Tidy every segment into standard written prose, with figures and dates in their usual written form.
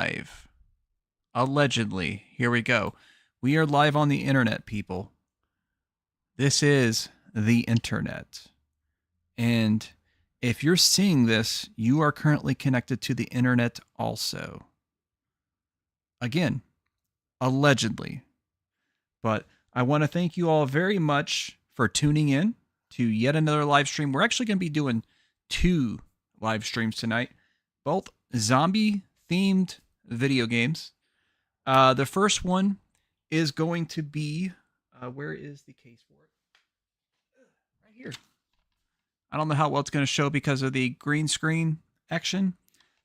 Live. Allegedly. Here we go. We are live on the internet, people. This is the internet. And if you're seeing this, you are currently connected to the internet also. Again, allegedly. But I want to thank you all very much for tuning in to yet another live stream. We're actually going to be doing 2 live streams tonight, both zombie themed video games. The first one is going to be where is the case for it? Right here. I don't know how well it's going to show because of the green screen action.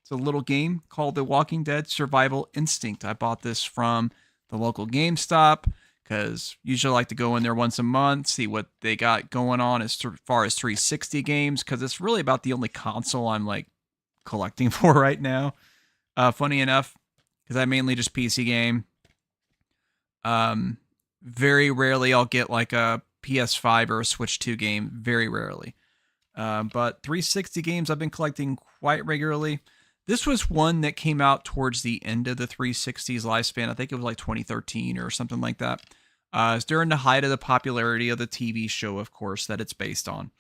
It's a little game called The Walking Dead Survival Instinct. I bought this from the local GameStop because usually I like to go in there once a month, see what they got going on as far as 360 games, because it's really about the only console I'm like collecting for right now. Funny enough, because I mainly just PC game. Very rarely I'll get like a PS5 or a Switch 2 game. Very rarely. But 360 games I've been collecting quite regularly. This was one that came out towards the end of the 360's lifespan. I think it was like 2013 or something like that. It's during the height of the popularity of the TV show, of course, that it's based on.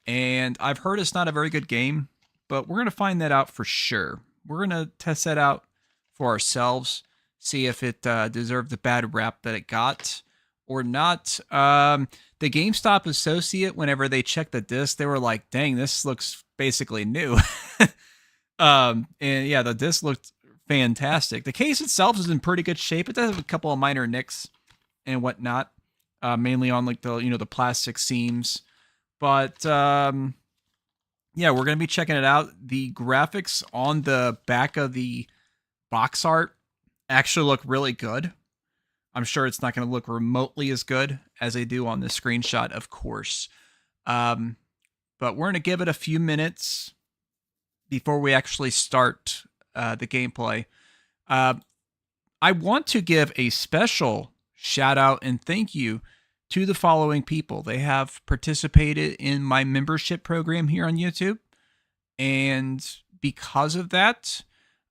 And I've heard it's not a very good game, but we're going to find that out for sure. We're going to test that out for ourselves, see if it deserved the bad rap that it got or not. The GameStop associate, whenever they checked the disc, they were like, dang, this looks basically new. And yeah, the disc looked fantastic. The case itself is in pretty good shape. It does have a couple of minor nicks and whatnot, mainly on like the plastic seams. But yeah, we're gonna be checking it out. The graphics on the back of the box art actually look really good. I'm sure it's not going to look remotely as good as they do on the screenshot, of course. But we're going to give it a few minutes before we actually start the gameplay. I want to give a special shout out and thank you to the following people. They have participated in my membership program here on YouTube. And because of that,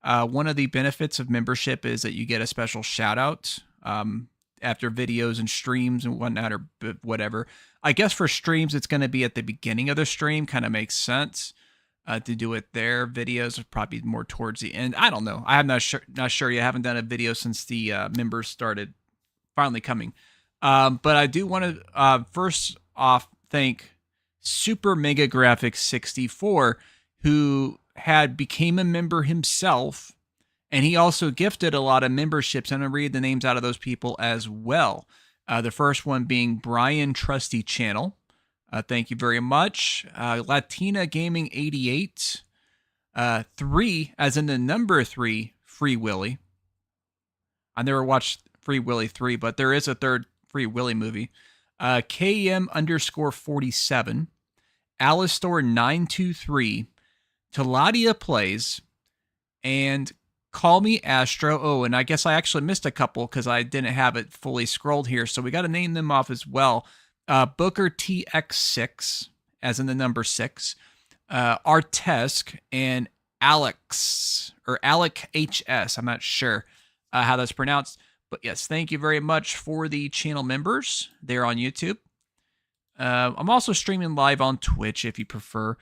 one of the benefits of membership is that you get a special shout out after videos and streams and whatnot, or whatever. I guess for streams, it's going to be at the beginning of the stream. Kind of makes sense to do it there. Videos are probably more towards the end. I don't know. I'm not sure. You haven't done a video since the members started finally coming. But I do want to first off thank Super Mega Graphics 64, who became a member himself. And he also gifted a lot of memberships. I'm going to read the names out of those people as well. The first one being Brian Trusty Channel. Thank you very much. Latina Gaming 88. 3, as in the number 3, Free Willy. I never watched Free Willy 3, but there is a third Free Willy movie. KM_47. Alistor923. Taladia Plays. And Call Me Astro. Oh, and I guess I actually missed a couple because I didn't have it fully scrolled here. So we got to name them off as well. Booker TX6, as in the number 6. Artesk and Alex, or Alec HS. I'm not sure how that's pronounced. But yes, thank you very much for the channel members there on YouTube. I'm also streaming live on Twitch if you prefer.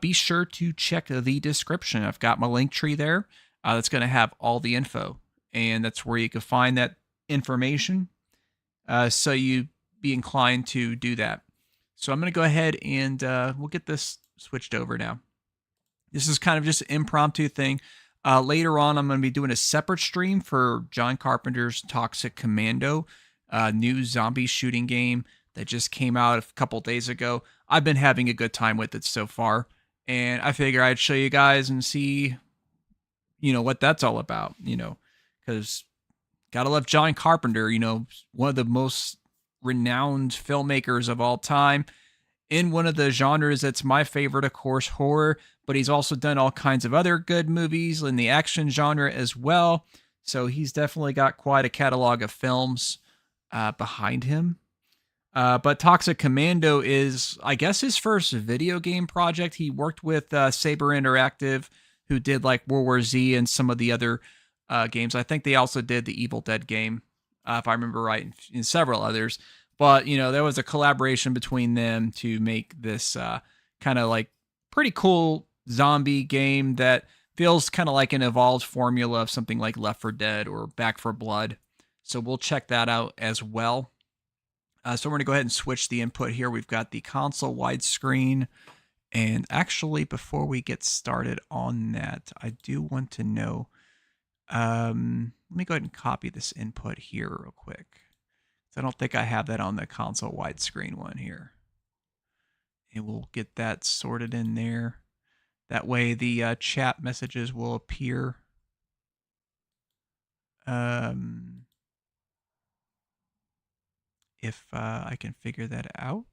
Be sure to check the description. I've got my link tree there. That's going to have all the info, and that's where you can find that information. So you be inclined to do that. So I'm going to go ahead and we'll get this switched over now. This is kind of just an impromptu thing. Later on, I'm going to be doing a separate stream for John Carpenter's Toxic Commando, new zombie shooting game that just came out a couple days ago. I've been having a good time with it so far, and I figure I'd show you guys and see what that's all about, because gotta love John Carpenter, one of the most renowned filmmakers of all time in one of the genres that's my favorite, of course, horror, but he's also done all kinds of other good movies in the action genre as well. So he's definitely got quite a catalog of films behind him. But Toxic Commando is, I guess, his first video game project. He worked with Saber Interactive, who did like World War Z and some of the other games. I think they also did the Evil Dead game, if I remember right, and several others. But there was a collaboration between them to make this kind of like pretty cool zombie game that feels kind of like an evolved formula of something like Left 4 Dead or Back 4 Blood. So we'll check that out as well. So we're going to go ahead and switch the input here. We've got the console widescreen. And actually, before we get started on that, I do want to know, let me go ahead and copy this input here real quick. So I don't think I have that on the console widescreen one here. And we'll get that sorted in there. That way the chat messages will appear. If I can figure that out.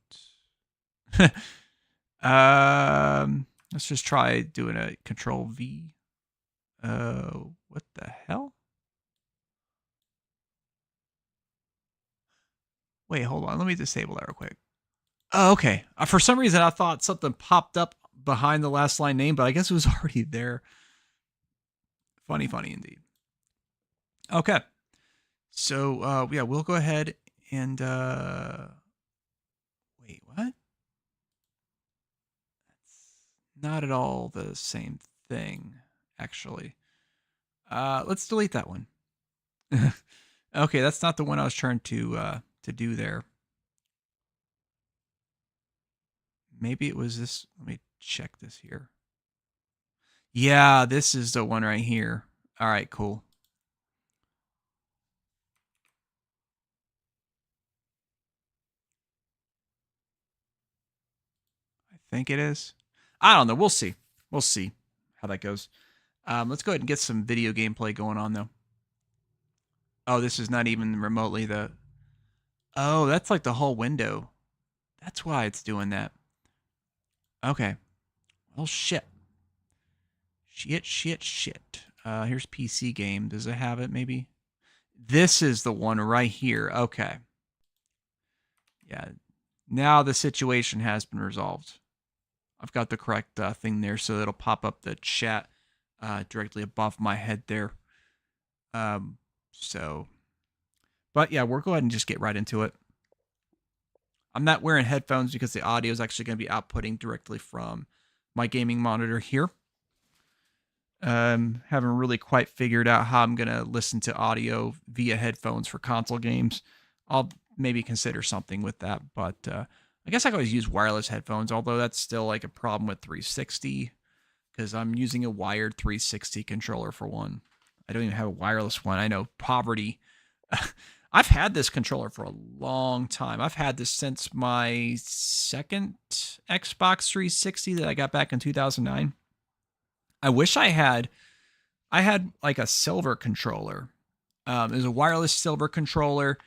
Let's just try doing a Control V. What the hell? Wait, hold on. Let me disable that real quick. Oh, okay. For some reason, I thought something popped up behind the last line name, but I guess it was already there. Funny indeed. Okay. So, yeah, we'll go ahead and, wait, what? Not at all the same thing, actually. Let's delete that one. Okay, that's not the one I was trying to do there. Maybe it was this. Let me check this here. Yeah, this is the one right here. All right, cool. I think it is. I don't know. We'll see. We'll see how that goes. Let's go ahead and get some video gameplay going on, though. Oh, this is not even remotely the... Oh, that's like the whole window. That's why it's doing that. Okay. Well, shit. Shit. Here's PC game. Does it have it, maybe? This is the one right here. Okay. Yeah. Now the situation has been resolved. I've got the correct thing there, so it'll pop up the chat directly above my head there. But yeah, we'll go ahead and just get right into it. I'm not wearing headphones because the audio is actually going to be outputting directly from my gaming monitor here. Haven't really quite figured out how I'm going to listen to audio via headphones for console games. I'll maybe consider something with that, but I guess I could always use wireless headphones, although that's still like a problem with 360 because I'm using a wired 360 controller for one. I don't even have a wireless one. I know, poverty. I've had this controller for a long time. I've had this since my second Xbox 360 that I got back in 2009. I wish I had like a silver controller. It was a wireless silver controller,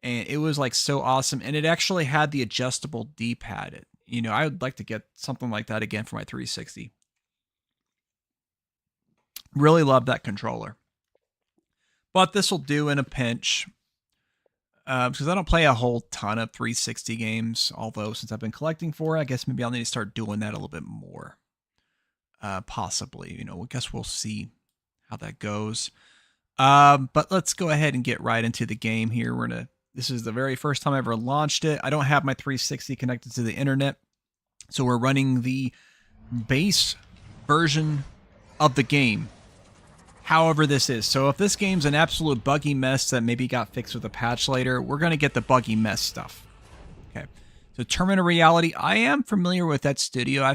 and it was like so awesome. And it actually had the adjustable D-pad. I would like to get something like that again for my 360. Really love that controller. But this will do in a pinch. Because I don't play a whole ton of 360 games. Although since I've been collecting for it, I guess maybe I'll need to start doing that a little bit more. Possibly, I guess we'll see how that goes. But let's go ahead and get right into the game here. This is the very first time I ever launched it. I don't have my 360 connected to the internet, so we're running the base version of the game. However this is. So if this game's an absolute buggy mess that maybe got fixed with a patch later, we're going to get the buggy mess stuff. Okay. So Terminal Reality, I am familiar with that studio. I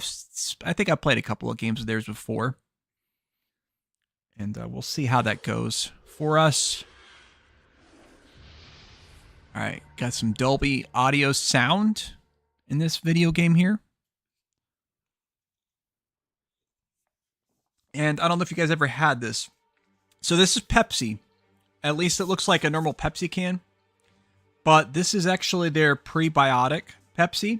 think I've played a couple of games of theirs before. And we'll see how that goes for us. All right, got some Dolby audio sound in this video game here. And I don't know if you guys ever had this. So this is Pepsi. At least it looks like a normal Pepsi can. But this is actually their prebiotic Pepsi,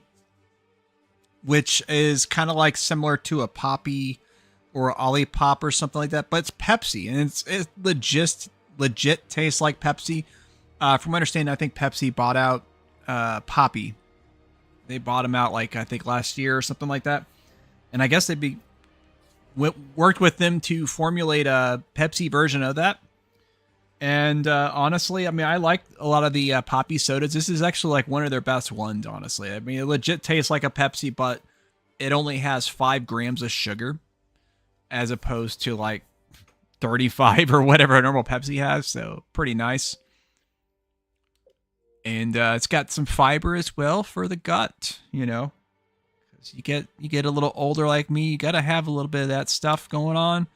which is kind of like similar to a Poppy or a Olipop or something like that. But it's Pepsi, and it legit tastes like Pepsi. From my understanding, I think Pepsi bought out Poppy. They bought them out like I think last year or something like that. And I guess worked with them to formulate a Pepsi version of that. And honestly, I mean, I like a lot of the poppy sodas. This is actually like one of their best ones, honestly. I mean, it legit tastes like a Pepsi, but it only has 5 grams of sugar as opposed to like 35 or whatever a normal Pepsi has. So pretty nice. And it's got some fiber as well for the gut, you know. Because you get a little older like me, you got to have a little bit of that stuff going on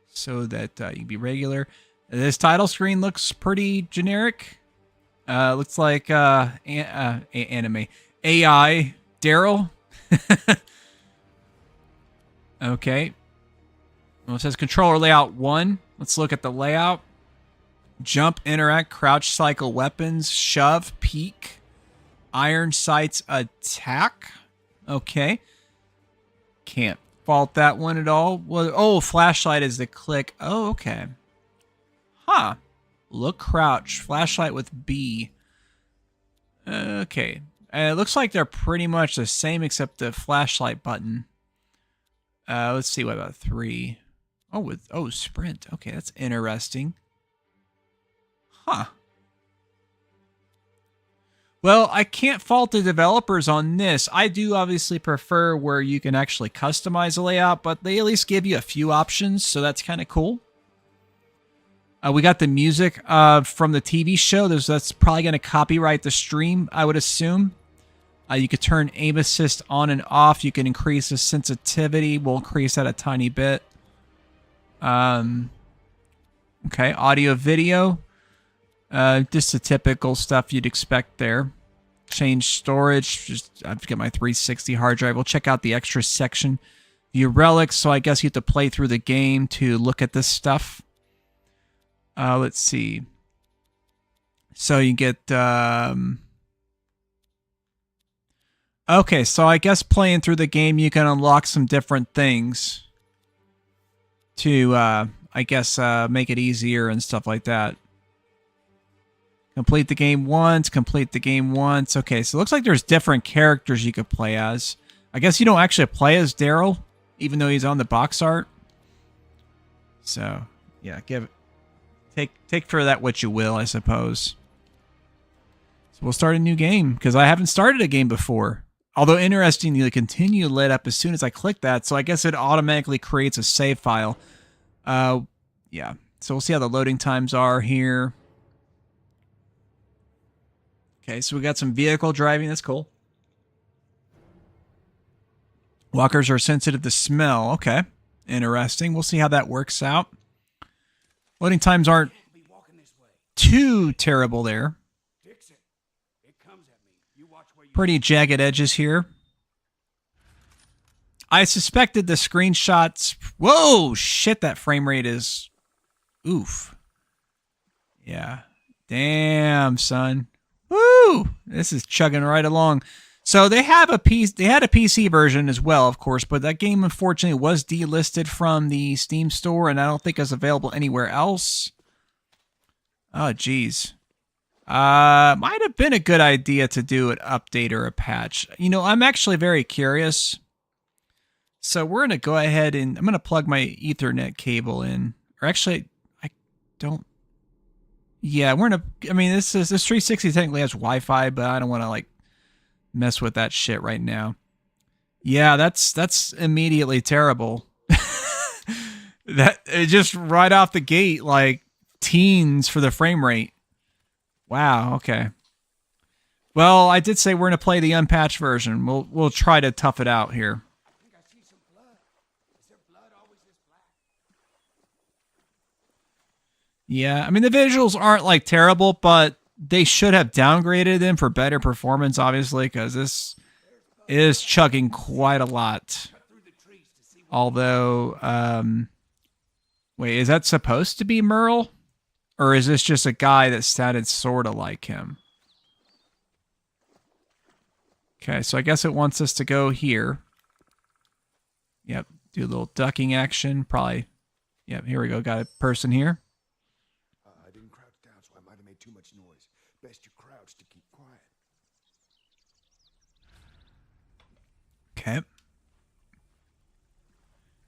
so that you can be regular. This title screen looks pretty generic. Looks like anime AI Daryl. Okay. Well, it says controller layout 1. Let's look at the layout. Jump, interact, crouch, cycle, weapons, shove, peek, iron sights, attack. Okay. Can't fault that one at all. Well, oh, flashlight is the click. Oh, okay. Huh. Look, crouch, flashlight with B. Okay. It looks like they're pretty much the same except the flashlight button. Let's see, what about 3? Oh, sprint. Okay, that's interesting. Huh. Well, I can't fault the developers on this. I do obviously prefer where you can actually customize the layout, but they at least give you a few options, so that's kind of cool. We got the music from the TV show. That's probably going to copyright the stream, I would assume. You could turn aim assist on and off. You can increase the sensitivity. We'll increase that a tiny bit. Okay, audio, video. Just the typical stuff you'd expect there. Change storage. I've got my 360 hard drive. We'll check out the extra section. View relics. So I guess you have to play through the game to look at this stuff. Let's see. So you get... Okay, so I guess playing through the game, you can unlock some different things to, I guess, make it easier and stuff like that. Complete the game once, complete the game once. Okay, so it looks like there's different characters you could play as. I guess you don't actually play as Daryl, even though he's on the box art. So, yeah, take for that what you will, I suppose. So we'll start a new game, because I haven't started a game before. Although interestingly, the continue lit up as soon as I click that, so I guess it automatically creates a save file. Yeah, so we'll see how the loading times are here. Okay, so we got some vehicle driving. That's cool. Walkers are sensitive to smell. Okay, interesting. We'll see how that works out. Loading times aren't too terrible there. Pretty jagged edges here. I suspected the screenshots... Whoa! Shit, that frame rate is... Oof. Yeah. Damn, son. Woo! This is chugging right along. So they have a they had a PC version as well, of course, but that game unfortunately was delisted from the Steam store, and I don't think it's available anywhere else. Oh, geez. Might have been a good idea to do an update or a patch. You know, I'm actually very curious. So we're going to go ahead and I'm going to plug my Ethernet cable in. Or actually, I don't. Yeah, we're going to, I mean, this 360 technically has Wi-Fi, but I don't want to like mess with that shit right now. Yeah, that's immediately terrible. That just right off the gate, like teens for the frame rate. Wow, okay. Well, I did say we're going to play the unpatched version. We'll try to tough it out here. I think I see some blood. Is there blood always this black? Yeah, I mean, the visuals aren't like terrible, but they should have downgraded them for better performance, obviously, because this is chugging quite a lot. Although, wait, is that supposed to be Merle? Or is this just a guy that sounded sort of like him? Okay, so I guess it wants us to go here. Yep, do a little ducking action. Probably, yep, here we go. Got a person here. I didn't crouch down, so I might have made too much noise. Best you crouch to keep quiet. Okay.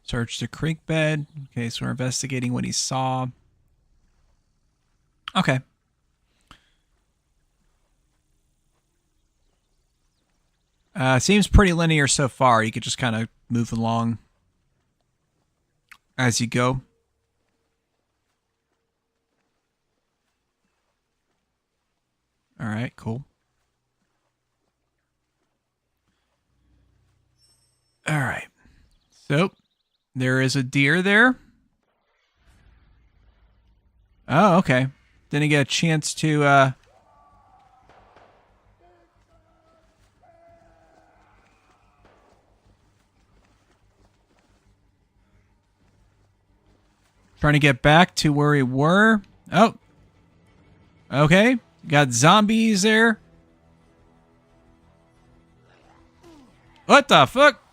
Search the creek bed. Okay, so we're investigating what he saw. Okay. Seems pretty linear so far. You could just kind of move along as you go. All right, cool. All right. So, there is a deer there. Oh, okay. Didn't get a chance to, trying to get back to where we were. Oh. Okay. Got zombies there. What the fuck?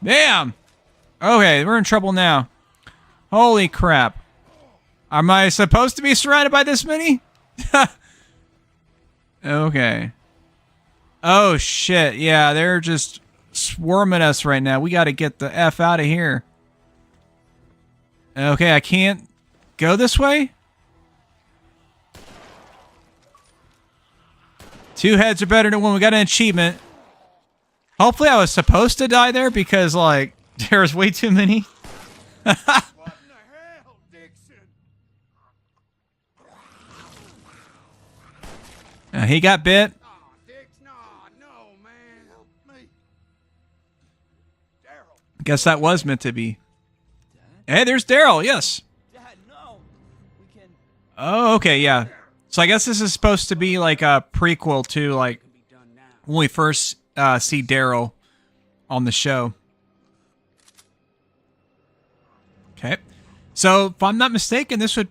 Damn. Okay, we're in trouble now. Holy crap. Am I supposed to be surrounded by this many? Okay. Oh, shit. Yeah, they're just swarming us right now. We got to get the F out of here. Okay, I can't go this way? Two heads are better than one. We got an achievement. Hopefully I was supposed to die there because, like, there's way too many. What in the hell, Dixon? He got bit. Aw, Dix, no, man. Help me. Daryl. Guess that was meant to be. Hey, there's Daryl. Yes. Dad, no. We can Oh, okay, yeah. So I guess this is supposed to be like a prequel to like be done now. when we first see Daryl on the show. Okay. So if I'm not mistaken, this would,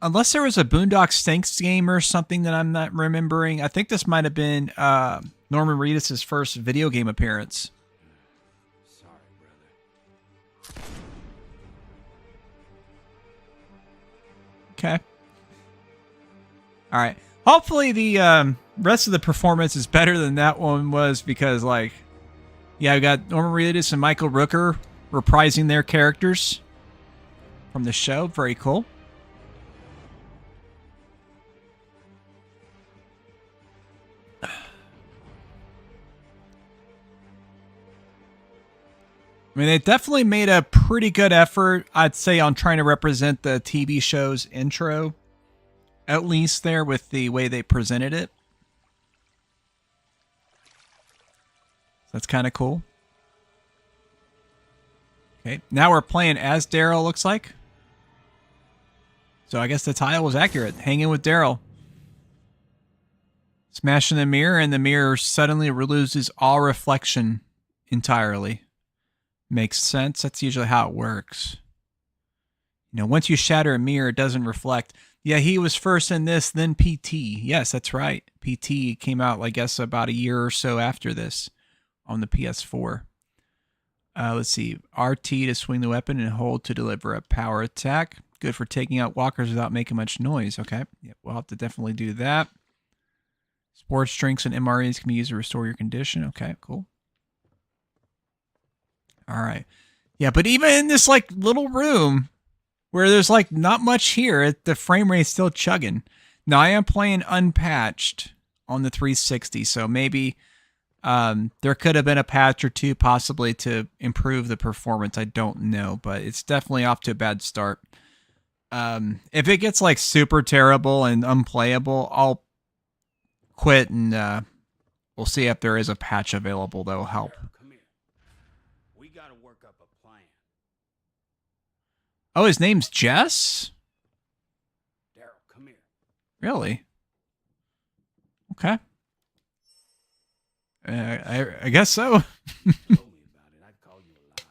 unless there was a Boondock Saints game or something that I'm not remembering, I think this might have been Norman Reedus' first video game appearance. Sorry, brother. Okay. All right. Hopefully the rest of the performance is better than that one was because, like, yeah, we got Norman Reedus and Michael Rooker reprising their characters from the show. Very cool. I mean, they definitely made a pretty good effort, I'd say, on trying to represent the TV show's intro. At least there with the way they presented it. That's kind of cool. Okay, now we're playing as Daryl, looks like. So I guess the title was accurate. Hanging with Daryl. Smashing the mirror, and the mirror suddenly loses all reflection entirely. Makes sense. That's usually how it works. You know, once you shatter a mirror, it doesn't reflect. Yeah, he was first in this, then PT. Yes, that's right. PT came out, I guess, about a year or so after this on the PS4. Let's see. RT to swing the weapon and hold to deliver a power attack. Good for taking out walkers without making much noise. Okay. Yep, we'll have to definitely do that. Sports drinks and MREs can be used to restore your condition. Okay, cool. All right. Yeah, but even in this, like, little room where there's, like, not much here, the frame rate's still chugging. Now, I am playing unpatched on the 360, so maybe there could have been a patch or two possibly to improve the performance. I don't know, but it's definitely off to a bad start. If it gets, like, super terrible and unplayable, I'll quit and we'll see if there is a patch available that will help. Come here. We gotta work up a plan. Oh, his name's Jess? Daryl, come here. Really? Okay. I guess so. Told me about it. I'd call you a liar.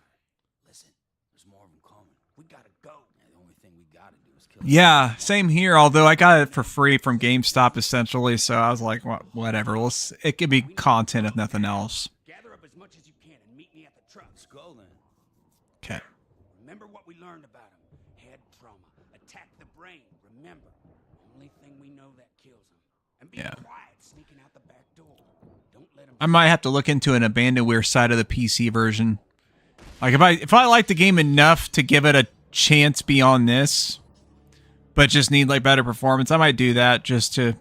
Listen, there's more of them coming. We gotta go. The only thing we gotta do is kill Yeah, same here. Although I got it for free from GameStop essentially, so I was like, whatever. It could be content if nothing else. Gather up as much as you can and meet me at the truck. Let's go then. Okay. Remember what we learned about him. Head trauma. Attack the brain. Remember. Only thing we know that kills him. And be Yeah. quiet, sneaking out the back door. Don't let him I might have to look into an abandonware side of the PC version. Like if I like the game enough to give it a chance beyond this, but just need like better performance, I might do that just to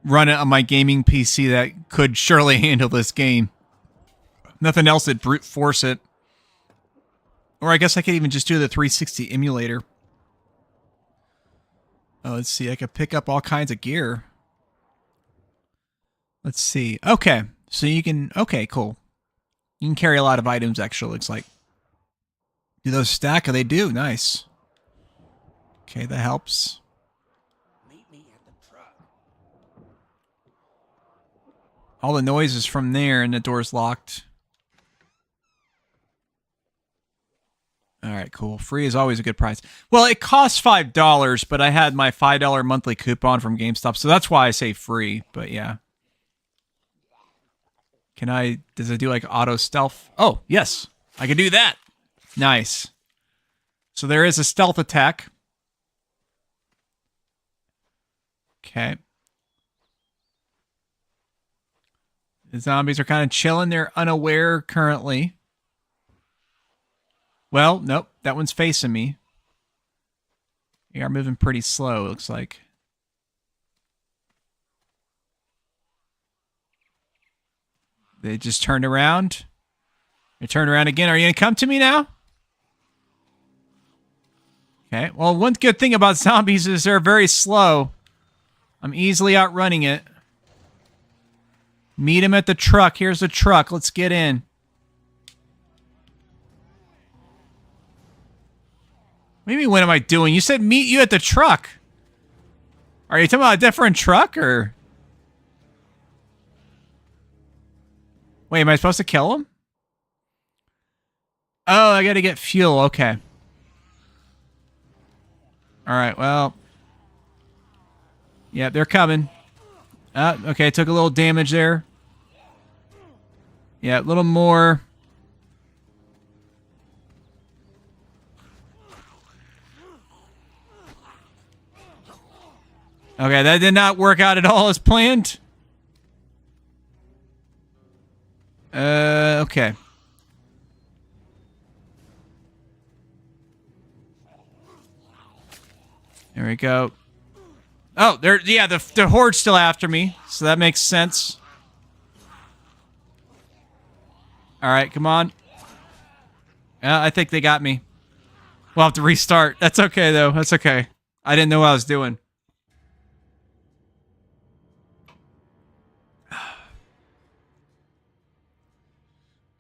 run it on my gaming PC that could surely handle this game. Nothing else that brute force it. Or I guess I could even just do the 360 emulator. Oh, let's see. I could pick up all kinds of gear. Let's see. Okay. So you can... Okay, cool. You can carry a lot of items, actually, looks like. Do those stack? Oh, they do. Nice. Okay, that helps. Meet me at the truck. All the noise is from there, and the door's locked. All right, cool. Free is always a good price. Well, it costs $5, but I had my $5 monthly coupon from GameStop, so that's why I say free. But yeah. Can I... Does it do like auto stealth? Oh, yes. I can do that. Nice. So there is a stealth attack. Okay. The zombies are kind of chilling. They're unaware currently. Well, nope. That one's facing me. They are moving pretty slow, it looks like. They just turned around. They turned around again. Are you going to come to me now? Okay. Well, one good thing about zombies is they're very slow. I'm easily outrunning it. Meet him at the truck. Here's the truck. Let's get in. What do you mean, what am I doing? You said meet you at the truck. Are you talking about a different truck, or... Wait, am I supposed to kill him? Oh, I gotta get fuel. Okay. Alright, well... Yeah, they're coming. Okay, took a little damage there. Yeah, a little more. Okay, that did not work out at all as planned. Okay. There we go. Oh, yeah, the horde's still after me, so that makes sense. Alright, come on. I think they got me. We'll have to restart. That's okay, though. That's okay. I didn't know what I was doing.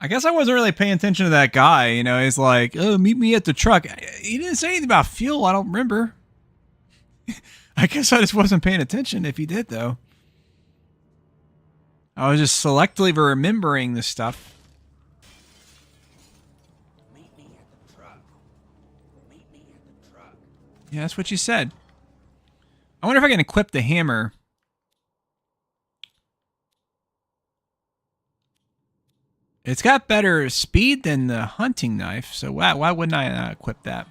I guess I wasn't really paying attention to that guy. You know, he's like, oh, meet me at the truck. He didn't say anything about fuel. I don't remember. I guess I just wasn't paying attention if he did, though. I was just selectively remembering this stuff. Meet me at the truck. Meet me at the truck. Yeah, that's what you said. I wonder if I can equip the hammer. It's got better speed than the hunting knife, so why wouldn't I equip that?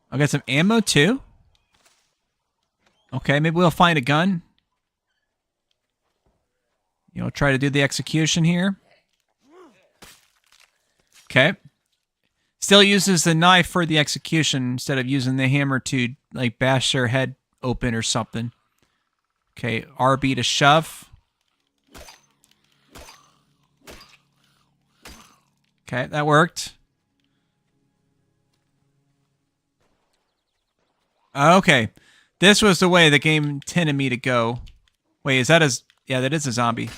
I'll get some ammo, too. Okay, maybe we'll find a gun. You know, try to do the execution here. Okay. Still uses the knife for the execution instead of using the hammer to, like, bash their head open or something. Okay, RB to shove. Okay, that worked. Okay. This was the way the game intended me to go. Wait, is that a... Yeah, that is a zombie.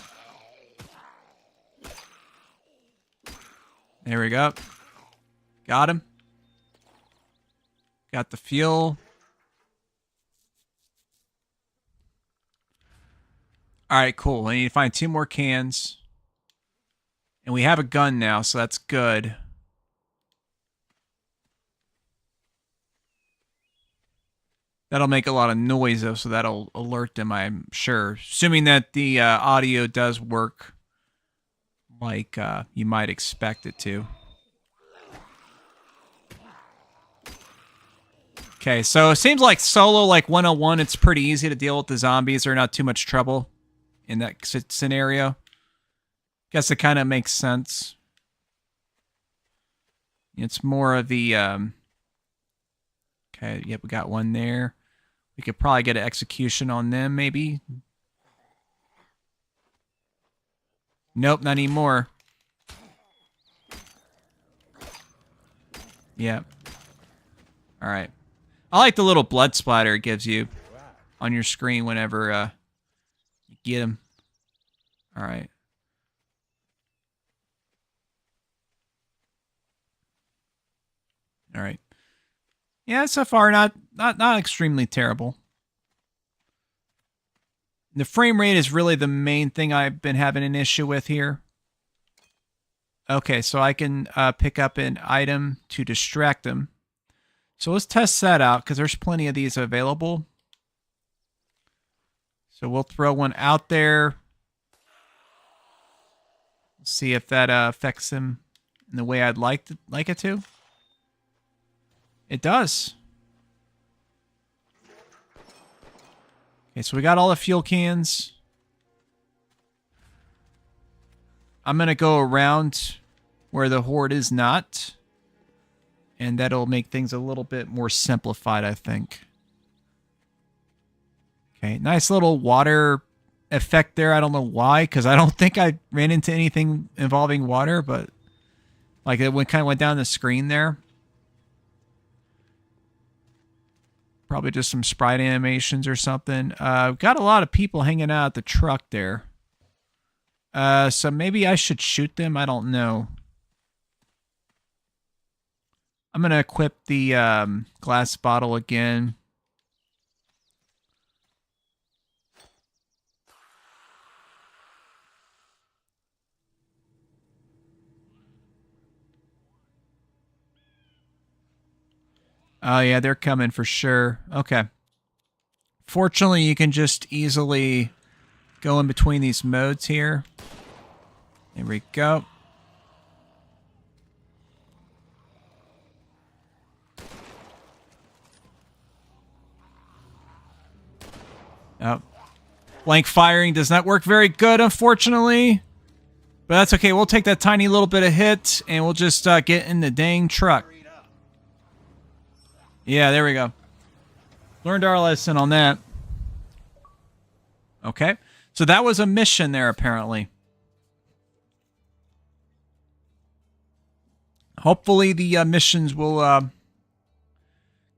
There we go. Got him. Got the fuel. Alright, cool. I need to find 2 more cans. And we have a gun now, so that's good. That'll make a lot of noise, though, so that'll alert them, I'm sure. Assuming that the audio does work like you might expect it to. Okay, so it seems like solo, like 101, it's pretty easy to deal with the zombies. They're not too much trouble in that scenario. Guess it kind of makes sense. It's more of the okay, yep, we got one there. We could probably get an execution on them, maybe. Nope, not anymore. Yep. All right. I like the little blood splatter it gives you on your screen whenever you get them. All right. All right. Yeah, so far not extremely terrible. The frame rate is really the main thing I've been having an issue with here. Okay, so I can pick up an item to distract them. So let's test that out because there's plenty of these available. So we'll throw one out there. See if that affects him in the way I'd like it to. It does. Okay, so we got all the fuel cans. I'm going to go around where the horde is not. And that'll make things a little bit more simplified, I think. Okay, nice little water effect there. I don't know why, because I don't think I ran into anything involving water, but like it kind of went down the screen there. Probably just some sprite animations or something. Got a lot of people hanging out at the truck there. So maybe I should shoot them. I don't know. I'm going to equip the glass bottle again. Oh, yeah, they're coming for sure. Okay. Fortunately, you can just easily go in between these modes here. There we go. Oh. Blank firing does not work very good, unfortunately. But that's okay. We'll take that tiny little bit of hit, and we'll just get in the dang truck. Yeah, there we go. Learned our lesson on that. Okay. So that was a mission there, apparently. Hopefully the missions will...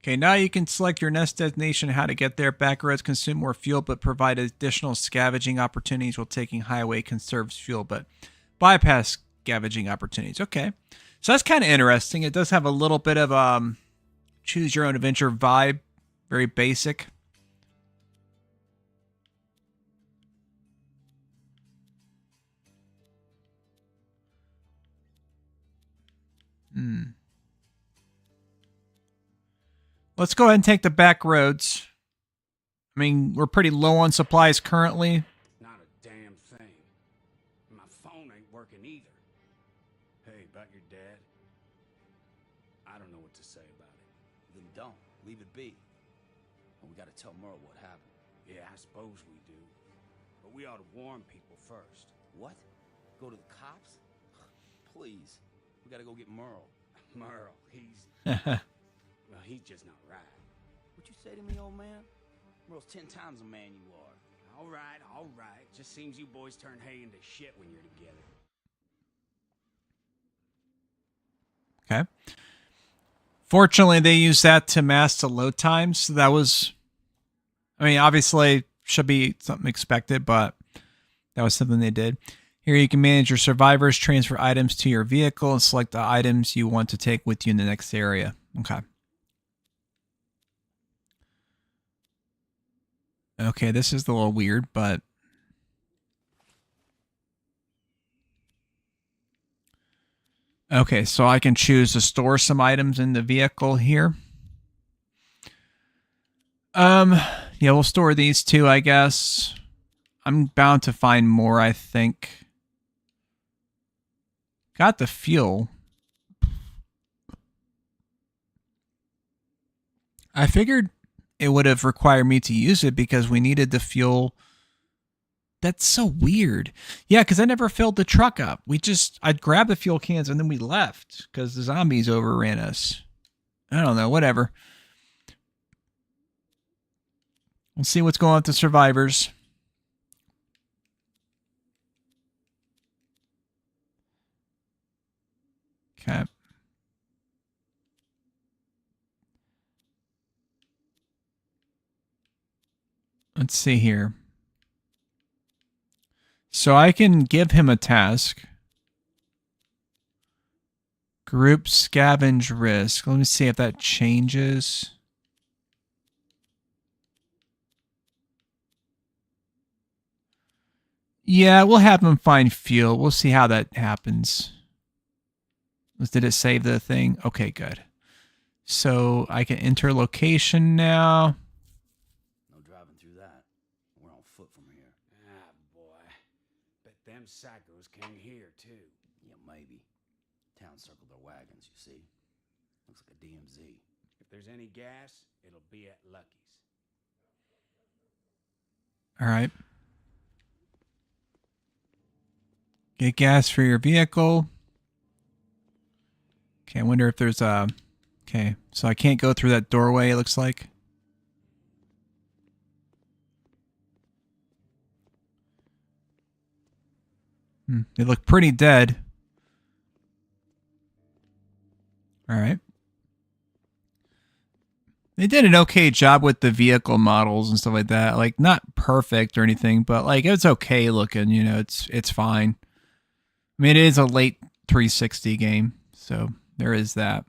Okay, now you can select your next destination, how to get there. Back roads consume more fuel, but provide additional scavenging opportunities, while taking highway conserves fuel, but bypass scavenging opportunities. Okay. So that's kind of interesting. It does have a little bit of... choose your own adventure vibe. Very basic. Let's go ahead and take the back roads. I mean, we're pretty low on supplies currently. Not a damn thing. My phone ain't working either. Hey, about your dad? I don't know what to say about it. Then don't. Leave it be. And we gotta tell Merle what happened. Yeah, I suppose we do. But we ought to warn people first. What? Go to the cops? Please. We gotta go get Merle. Merle, he's... well, he's just not right. What you say to me, old man? Merle's 10 times the man you are. All right, all right. Just seems you boys turn hay into shit when you're together. Okay. Fortunately, they use that to mask the load times. So that was... I mean, obviously, should be something expected, but that was something they did. Here you can manage your survivors, transfer items to your vehicle, and select the items you want to take with you in the next area. Okay. Okay, this is a little weird, but... Okay, so I can choose to store some items in the vehicle here. Yeah, we'll store these two, I guess. I'm bound to find more, I think. Got the fuel. I figured it would have required me to use it because we needed the fuel That's so weird. Yeah, because I never filled the truck up. I'd grab the fuel cans and then we left because the zombies overran us. I don't know, whatever. We'll see what's going on with the survivors. Okay. Let's see here. So I can give him a task. Group scavenge risk. Let me see if that changes. Yeah, we'll have him find fuel. We'll see how that happens. Did it save the thing? Okay, good. So I can enter location now. No driving through that. We're on foot from here. Ah, boy. Bet them psychos came here, too. Yeah, maybe. Town circled their wagons, you see. Looks like a DMZ. If there's any gas, it'll be at Lucky's. All right. Get gas for your vehicle. Okay, I wonder if there's a... Okay, so I can't go through that doorway, it looks like. They look pretty dead. All right. They did an okay job with the vehicle models and stuff like that. Like, not perfect or anything, but like it's okay looking. You know, it's fine. I mean, it is a late 360 game, so there is that.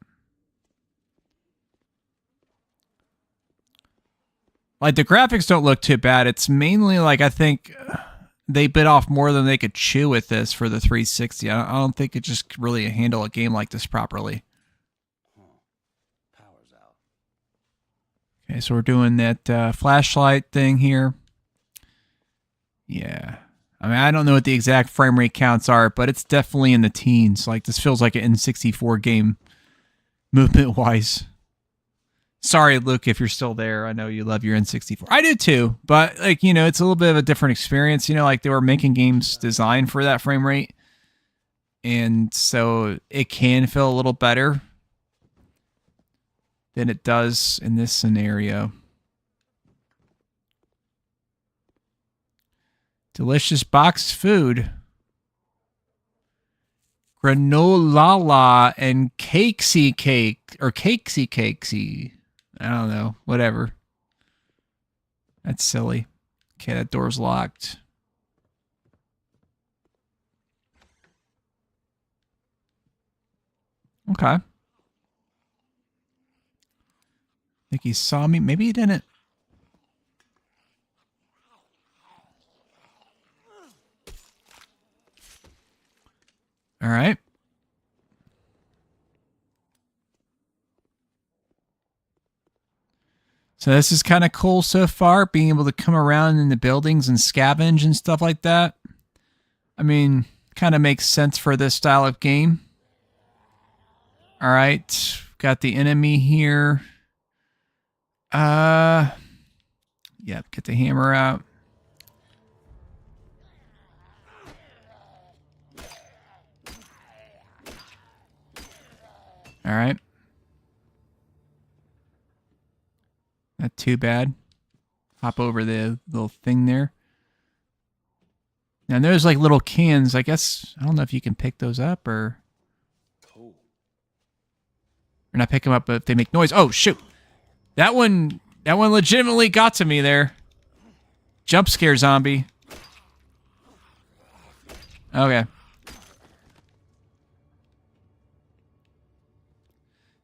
Like, the graphics don't look too bad. It's mainly like, I think they bit off more than they could chew with this for the 360. I don't think it just really handle a game like this properly. Power's out. Okay, so we're doing that flashlight thing here. Yeah. I mean, I don't know what the exact frame rate counts are, but it's definitely in the teens. Like, this feels like an N64 game movement-wise. Sorry, Luke, if you're still there. I know you love your N64. I do too, but, like, you know, it's a little bit of a different experience. You know, like, they were making games designed for that frame rate, and so it can feel a little better than it does in this scenario. Delicious boxed food. Granola and cakesy cake. Or cakesy. I don't know. Whatever. That's silly. Okay, that door's locked. Okay. I think he saw me. Maybe he didn't. All right. So this is kind of cool so far, being able to come around in the buildings and scavenge and stuff like that. I mean, kind of makes sense for this style of game. All right. Got the enemy here. Yep, get the hammer out. All right. Not too bad. Hop over the little thing there. Now there's like little cans. I guess, I don't know if you can pick those up or... Cool. Or not pick them up, but if they make noise. Oh, shoot. That one legitimately got to me there. Jump scare zombie. Okay.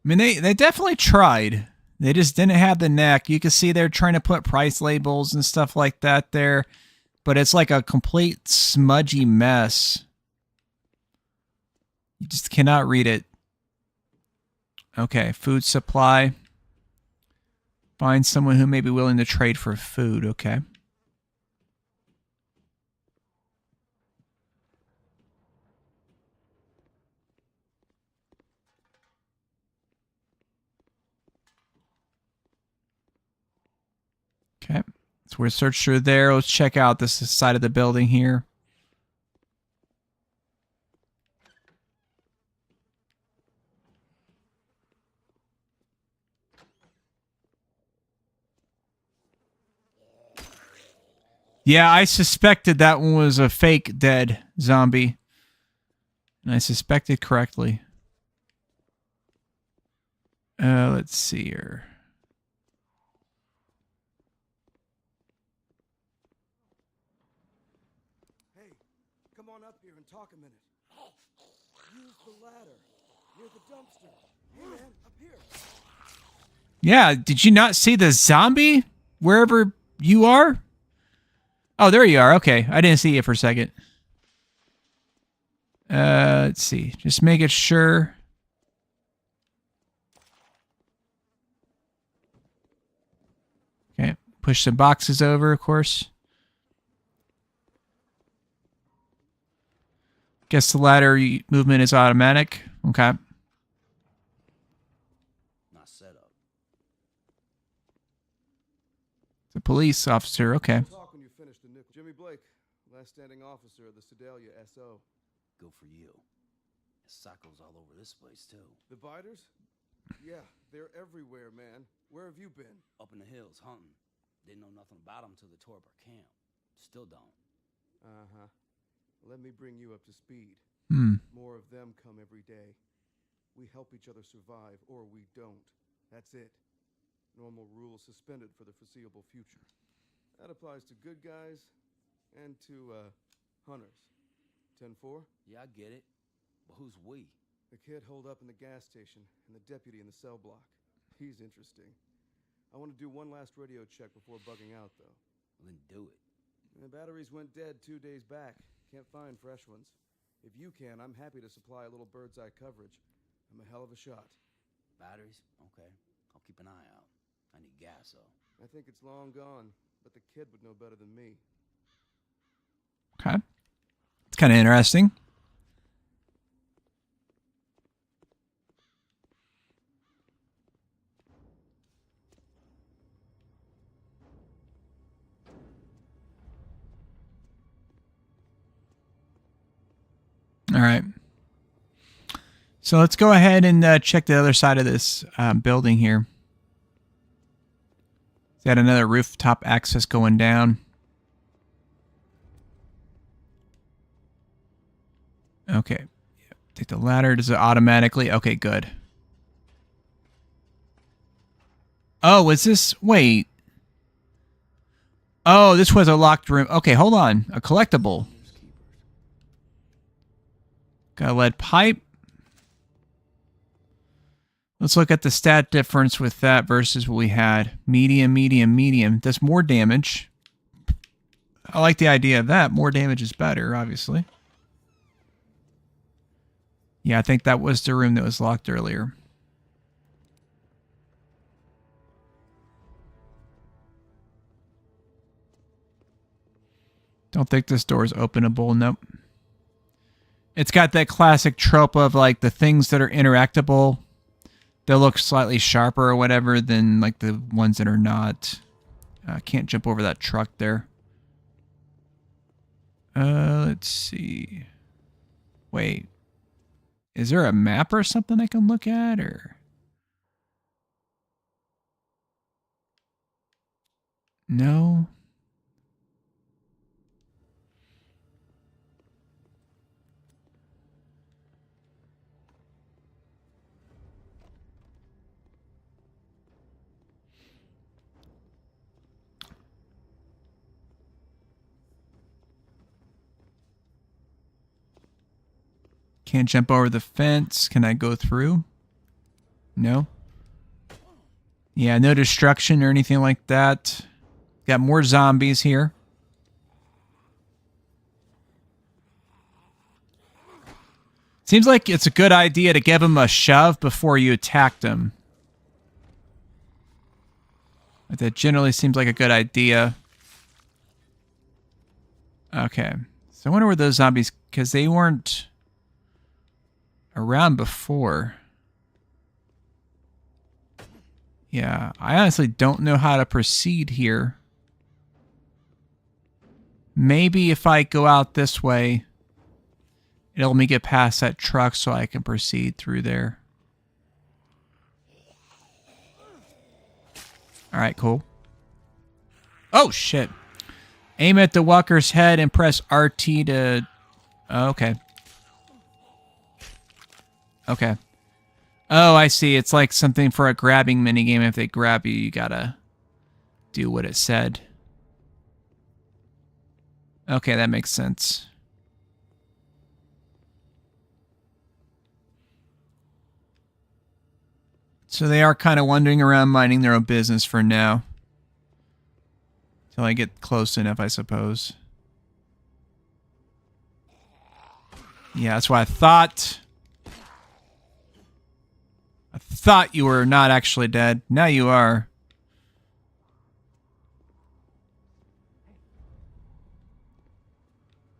I mean, they definitely tried. They just didn't have the knack. You can see they're trying to put price labels and stuff like that there. But it's like a complete smudgy mess. You just cannot read it. Okay, food supply. Find someone who may be willing to trade for food. Okay. Okay. So we're search through there. Let's check out this side of the building here. Yeah, I suspected that one was a fake dead zombie. And I suspected correctly. Let's see here. Hey, come on up here and talk a minute. Use the ladder near the dumpster. Hey, man, up here. Yeah, did you not see the zombie wherever you are? Oh, there you are. Okay, I didn't see you for a second. Let's see. Just making sure. Okay, push some boxes over, of course. Guess the ladder movement is automatic. Okay. Not set up. The police officer. Okay. Talk when you finish the nickel. Jimmy Blake, last standing officer of the Sedalia SO. Good for you. Sacco's all over this place, too. The biters? Yeah, they're everywhere, man. Where have you been? Up in the hills, hunting. Didn't know nothing about them till they tore up our camp. Still don't. Uh-huh. Let me bring you up to speed. More of them come every day. We help each other survive, or we don't. That's it. Normal rules suspended for the foreseeable future. That applies to good guys and to, hunters. 10-4? Yeah, I get it. But who's we? The kid holed up in the gas station and the deputy in the cell block. He's interesting. I want to do one last radio check before bugging out, though. Well, then do it. The batteries went dead 2 days back. Can't find fresh ones. If you can, I'm happy to supply a little bird's eye coverage. I'm a hell of a shot. Batteries? Okay. I'll keep an eye out. I need gas, though. I think it's long gone, but the kid would know better than me. Okay. It's kind of interesting. All right. So let's go ahead and check the other side of this building here. Got another rooftop access going down. Okay. Take the ladder. Does it automatically? Okay, good. Oh, is this... Wait. Oh, this was a locked room. Okay, hold on. A collectible. Got a lead pipe. Let's look at the stat difference with that versus what we had. Medium, medium, medium. Does more damage. I like the idea of that. More damage is better, obviously. Yeah, I think that was the room that was locked earlier. Don't think this door is openable. Nope. It's got that classic trope of like the things that are interactable, they'll look slightly sharper or whatever than like the ones that are not. Can't jump over that truck there. Let's see. Wait. Is there a map or something I can look at, or? No. Can't jump over the fence. Can I go through? No. Yeah, no destruction or anything like that. Got more zombies here. Seems like it's a good idea to give them a shove before you attack them. That generally seems like a good idea. Okay. So I wonder where those zombies... Because they weren't around before. Yeah, I honestly don't know how to proceed here. Maybe if I go out this way, it'll let me get past that truck so I can proceed through there. Alright, cool. Oh, shit. Aim at the walker's head and press RT to... Oh, okay. Okay. Oh, I see. It's like something for a grabbing minigame. If they grab you, you gotta do what it said. Okay, that makes sense. So they are kind of wandering around minding their own business for now. Till I get close enough, I suppose. Yeah, that's what I thought. I thought you were not actually dead. Now you are.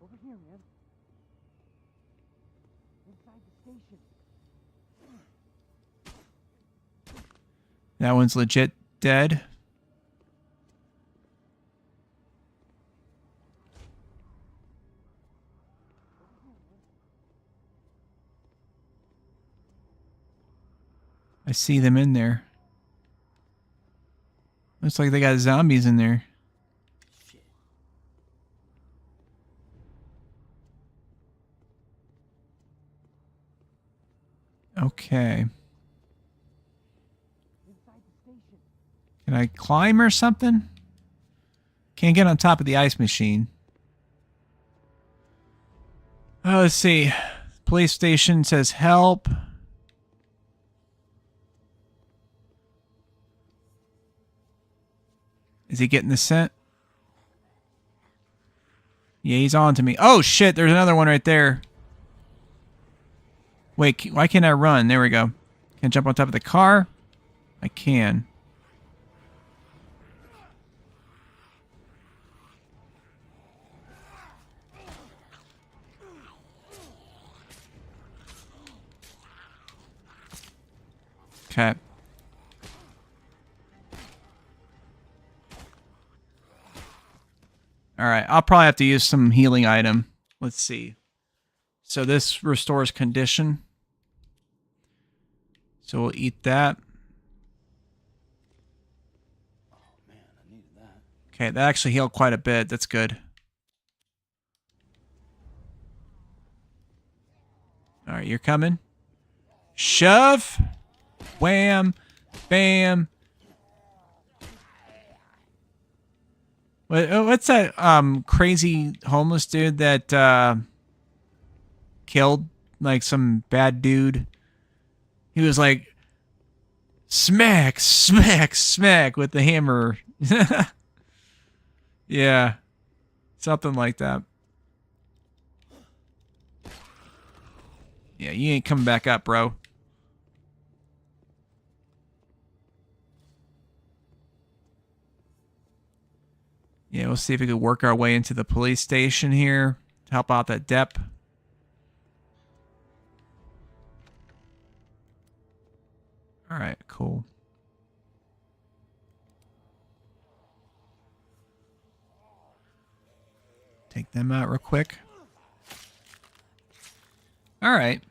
Over here, man. Inside the station. That one's legit dead. I see them in there. Looks like they got zombies in there. Okay. Can I climb or something? Can't get on top of the ice machine. Oh, let's see. Police station says help. Is he getting the scent? Yeah, he's on to me. Oh, shit. There's another one right there. Wait, why can't I run? There we go. Can I jump on top of the car? I can. Okay. Alright, I'll probably have to use some healing item. Let's see. So this restores condition. So we'll eat that. Oh man, I needed that. Okay, that actually healed quite a bit. That's good. Alright, you're coming. Shove! Wham! Bam! What's that crazy homeless dude that killed like some bad dude? He was like smack, smack, smack with the hammer. Yeah. Something like that. Yeah, you ain't coming back up, bro. Yeah, we'll see if we can work our way into the police station here to help out that Depp. Alright, cool. Take them out real quick. Alright.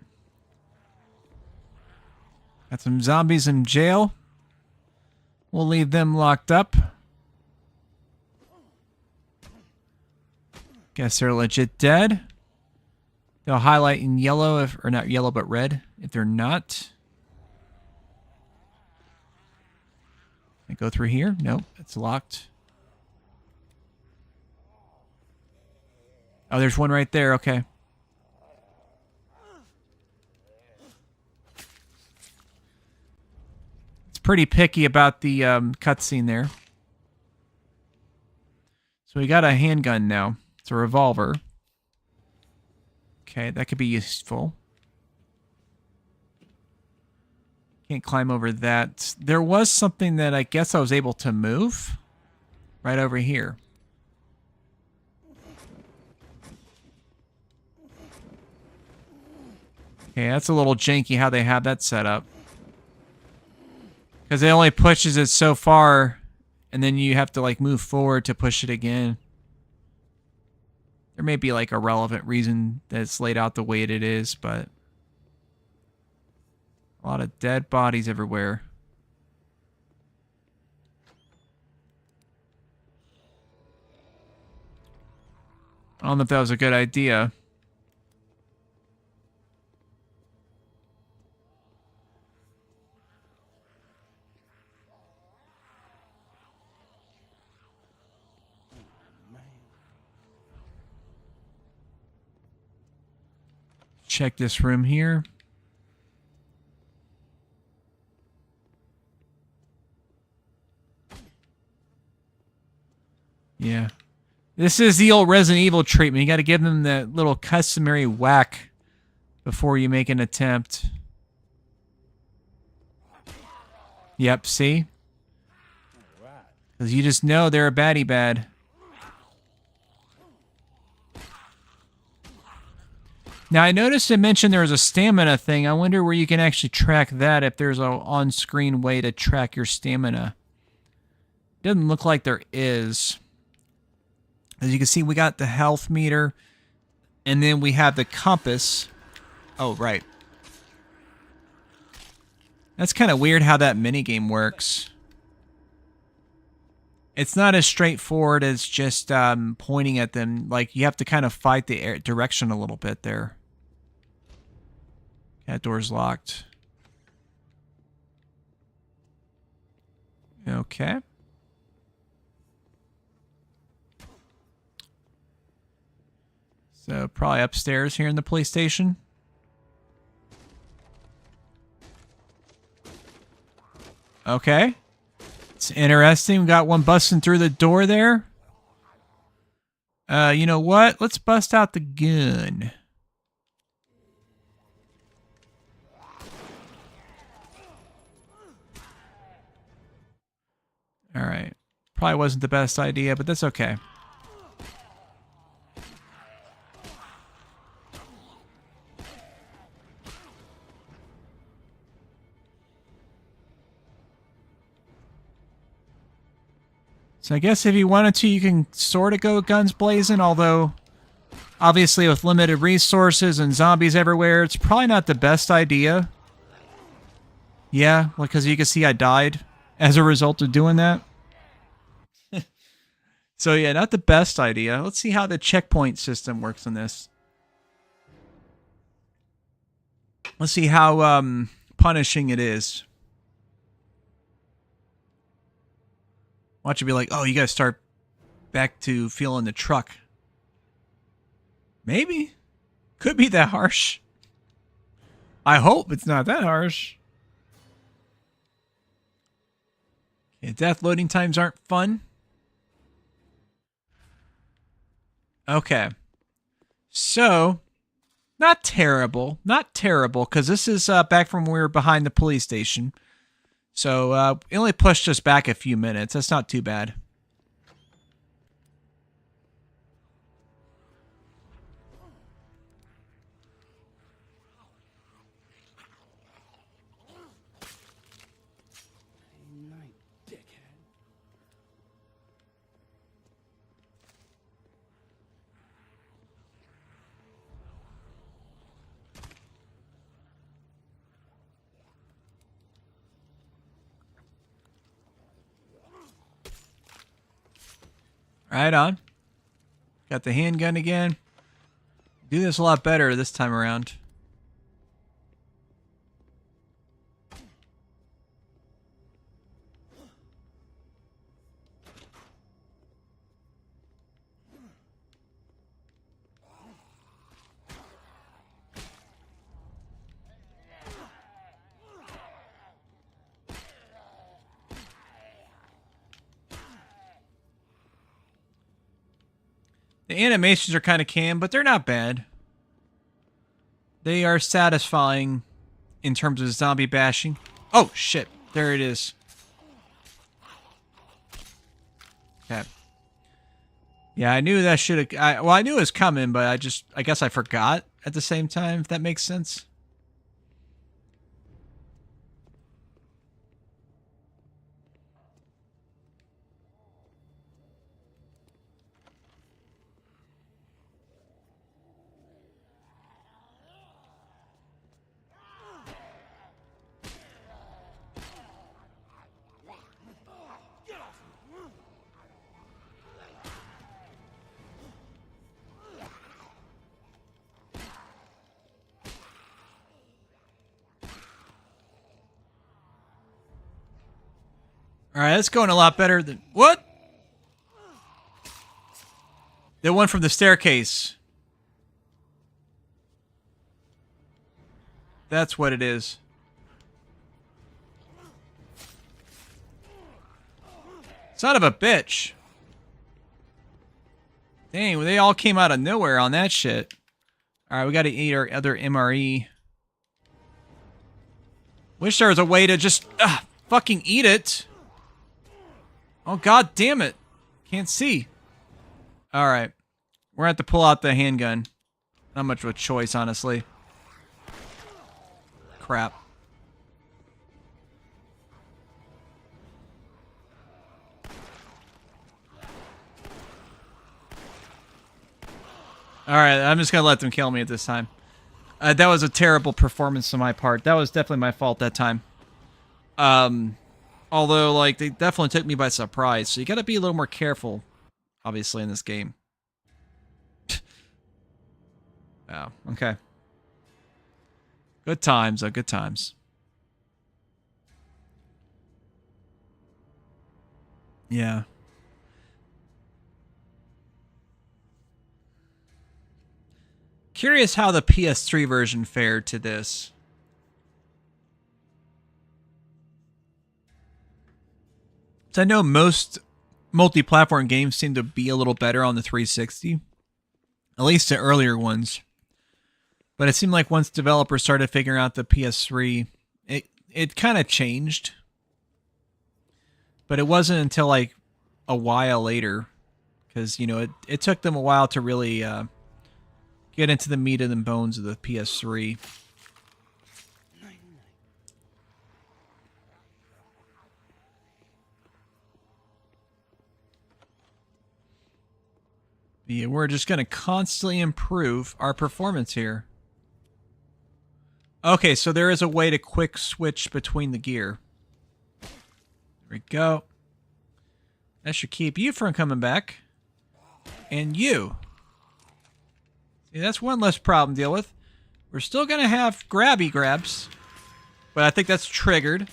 Got some zombies in jail. We'll leave them locked up. Guess they're legit dead. They'll highlight in yellow, if, or not yellow, but red, if they're not. Can I go through here? Nope, it's locked. Oh, there's one right there, okay. It's pretty picky about the cutscene there. So we got a handgun now. It's a revolver. Okay, that could be useful. Can't climb over that. There was something that I guess I was able to move. Right over here. Okay, that's a little janky how they have that set up. Because it only pushes it so far, and then you have to like move forward to push it again. There may be like a relevant reason that it's laid out the way it is, but a lot of dead bodies everywhere. I don't know if that was a good idea. Check this room here. Yeah. This is the old Resident Evil treatment. You got to give them the little customary whack before you make an attempt. Yep, see? Because you just know they're a baddie bad. Now, I noticed it mentioned there was a stamina thing. I wonder where you can actually track that, if there's a on-screen way to track your stamina. Doesn't look like there is. As you can see, we got the health meter, and then we have the compass. Oh, right. That's kind of weird how that minigame works. It's not as straightforward as just pointing at them. Like, you have to kind of fight the direction a little bit there. That door's locked. Okay. So, probably upstairs here in the police station. Okay. It's interesting. We got one busting through the door there. You know what? Let's bust out the gun. Alright. Probably wasn't the best idea, but that's okay. So I guess if you wanted to, you can sort of go guns blazing, although obviously with limited resources and zombies everywhere, it's probably not the best idea. Yeah, because you can see I died as a result of doing that. So yeah, not the best idea. Let's see how the checkpoint system works in this. Let's see how punishing it is. Watch it be like, oh, you gotta start back to feeling the truck. Maybe. Could be that harsh. I hope it's not that harsh. Okay, death loading times aren't fun. Okay. So, not terrible. Not terrible, because this is back from when we were behind the police station. So, it only pushed us back a few minutes. That's not too bad. Night, dickhead. Right on. Got the handgun again. Do this a lot better this time around. The animations are kind of cam, but they're not bad. They are satisfying in terms of zombie bashing. Oh, shit. There it is. Okay. Yeah, I knew that should have... Well, I knew it was coming, but I guess I forgot at the same time, if that makes sense. All right, that's going a lot better than... What? The one from the staircase. That's what it is. Son of a bitch. Dang, they all came out of nowhere on that shit. Alright, we gotta eat our other MRE. Wish there was a way to just fucking eat it. Oh, god damn it. Can't see. Alright. We're gonna have to pull out the handgun. Not much of a choice, honestly. Crap. Alright, I'm just gonna let them kill me at this time. That was a terrible performance on my part. That was definitely my fault that time. Although, like, they definitely took me by surprise, so you gotta be a little more careful, obviously, in this game. Oh, okay. Good times, though, good times. Yeah. Curious how the PS3 version fared to this. So I know most multi-platform games seem to be a little better on the 360. At least the earlier ones. But it seemed like once developers started figuring out the PS3, it kind of changed. But it wasn't until like a while later. Because, you know, it took them a while to really get into the meat and bones of the PS3. Yeah, we're just going to constantly improve our performance here. Okay, so there is a way to quick switch between the gear. There we go. That should keep you from coming back. And you. See, that's one less problem to deal with. We're still going to have grabby grabs. But I think that's triggered.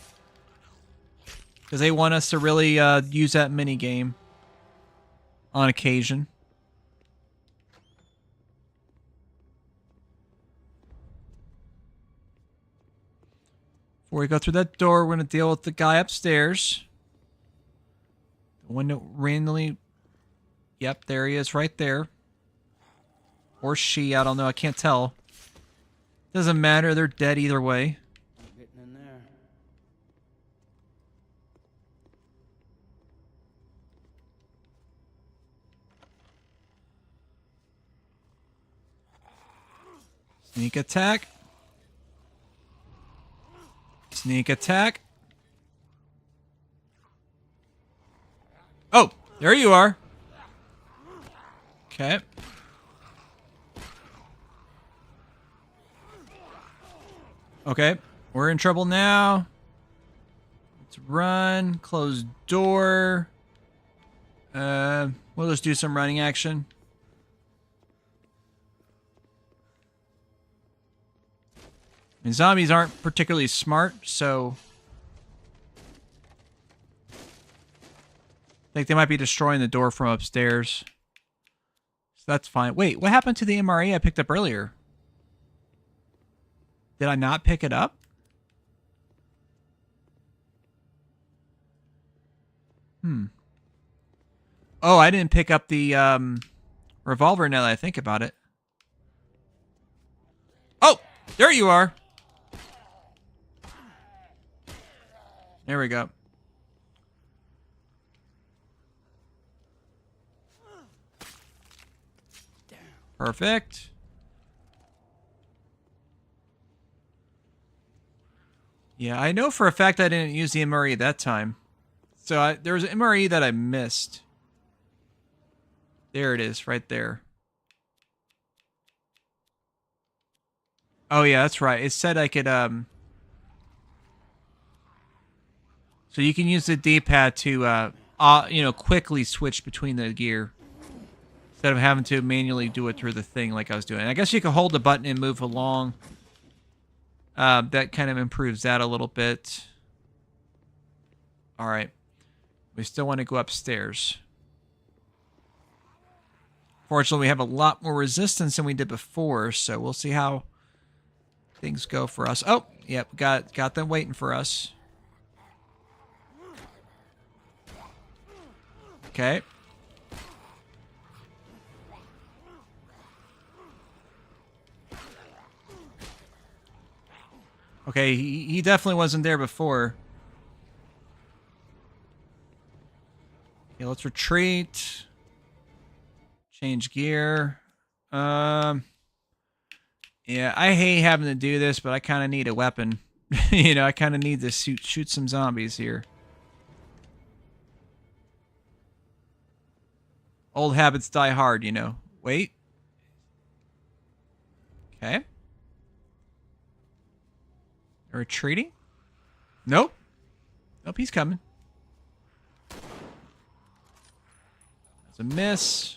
Because they want us to really use that mini game on occasion. Before we go through that door, we're going to deal with the guy upstairs. The one that randomly... Yep, there he is right there. Or she, I don't know, I can't tell. Doesn't matter, they're dead either way. I'm getting in there. Sneak attack. Sneak attack. Oh, there you are. Okay. Okay, we're in trouble now. Let's run. Close door. We'll just do some running action. And zombies aren't particularly smart, so... I think they might be destroying the door from upstairs. So that's fine. Wait, what happened to the MRE I picked up earlier? Did I not pick it up? Oh, I didn't pick up the revolver now that I think about it. Oh, there you are. There we go. Perfect. Yeah, I know for a fact I didn't use the MRE that time. So there was an MRE that I missed. There it is, right there. Oh yeah, that's right. It said I could so you can use the D-pad to you know, quickly switch between the gear instead of having to manually do it through the thing like I was doing. I guess you can hold the button and move along. That kind of improves that a little bit. All right. We still want to go upstairs. Fortunately, we have a lot more resistance than we did before, so we'll see how things go for us. Oh, yep, got them waiting for us. Okay. Okay, he definitely wasn't there before. Okay, let's retreat. Change gear. Yeah, I hate having to do this, but I kind of need a weapon. You know, I kind of need to shoot some zombies here. Old habits die hard, you know. Wait. Okay. Retreating? Nope. Nope, he's coming. That's a miss.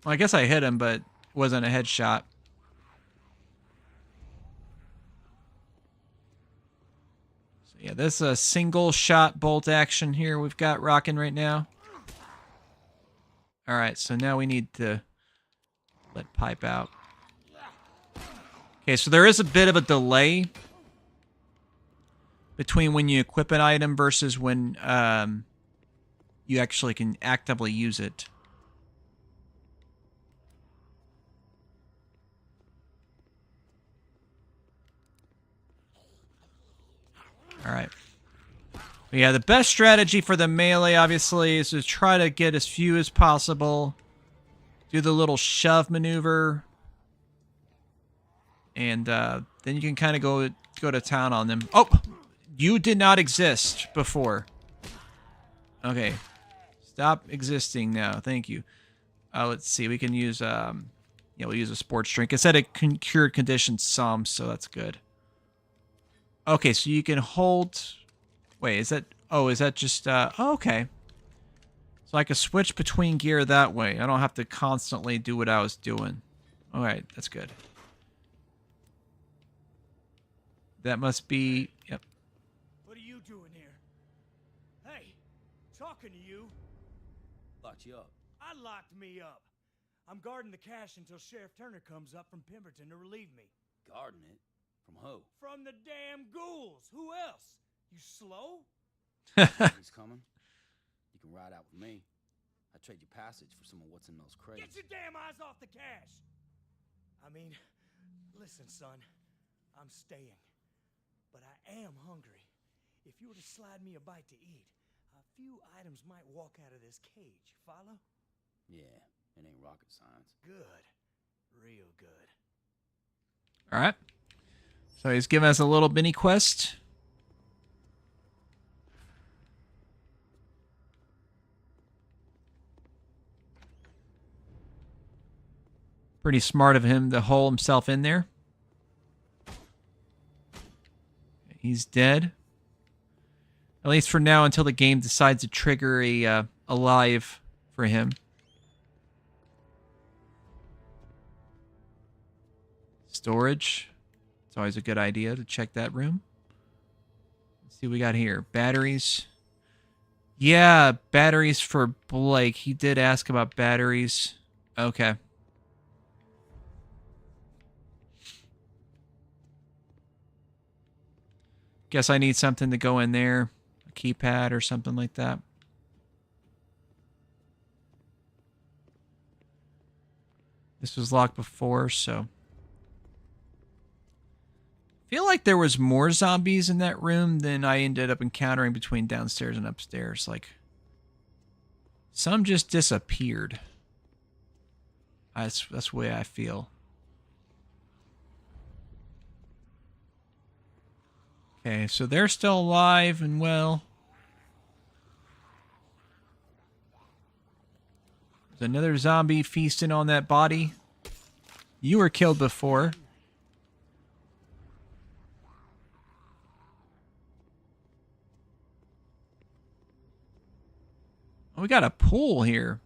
Well, I guess I hit him, but it wasn't a headshot. So yeah, this is a single shot bolt action here we've got rocking right now. Alright, so now we need to let pipe out. Okay, so there is a bit of a delay between when you equip an item versus when you actually can actively use it. Alright. Yeah, the best strategy for the melee, obviously, is to try to get as few as possible. Do the little shove maneuver. And then you can kind of go to town on them. Oh! You did not exist before. Okay. Stop existing now. Thank you. Let's see. We can use, yeah, we'll use a sports drink. It said it cured conditions some, so that's good. Okay, so you can hold... Wait, is that... Oh, is that just... Oh, okay. So I can switch between gear that way. I don't have to constantly do what I was doing. Alright, that's good. That must be... Yep. What are you doing here? Hey, talking to you. Locked you up. I locked me up. I'm guarding the cash until Sheriff Turner comes up from Pemberton to relieve me. Guarding it? From who? From the damn ghouls. Who else? You slow? He's coming. You can ride out with me. I trade you passage for some of what's in those crates. Get your damn eyes off the cash! I mean, listen, son. I'm staying. But I am hungry. If you were to slide me a bite to eat, a few items might walk out of this cage. Follow? Yeah, it ain't rocket science. Good. Real good. Alright. So he's giving us a little mini quest. Pretty smart of him to hole himself in there. He's dead. At least for now, until the game decides to trigger a alive for him. Storage. It's always a good idea to check that room. Let's see what we got here. Batteries. Yeah, batteries for Blake. He did ask about batteries. Okay. Guess I need something to go in there. A keypad or something like that. This was locked before, so... feel like there was more zombies in that room than I ended up encountering between downstairs and upstairs. Like, some just disappeared. That's the way I feel. Okay, so they're still alive and well. There's another zombie feasting on that body. You were killed before. Oh, we got a pool here.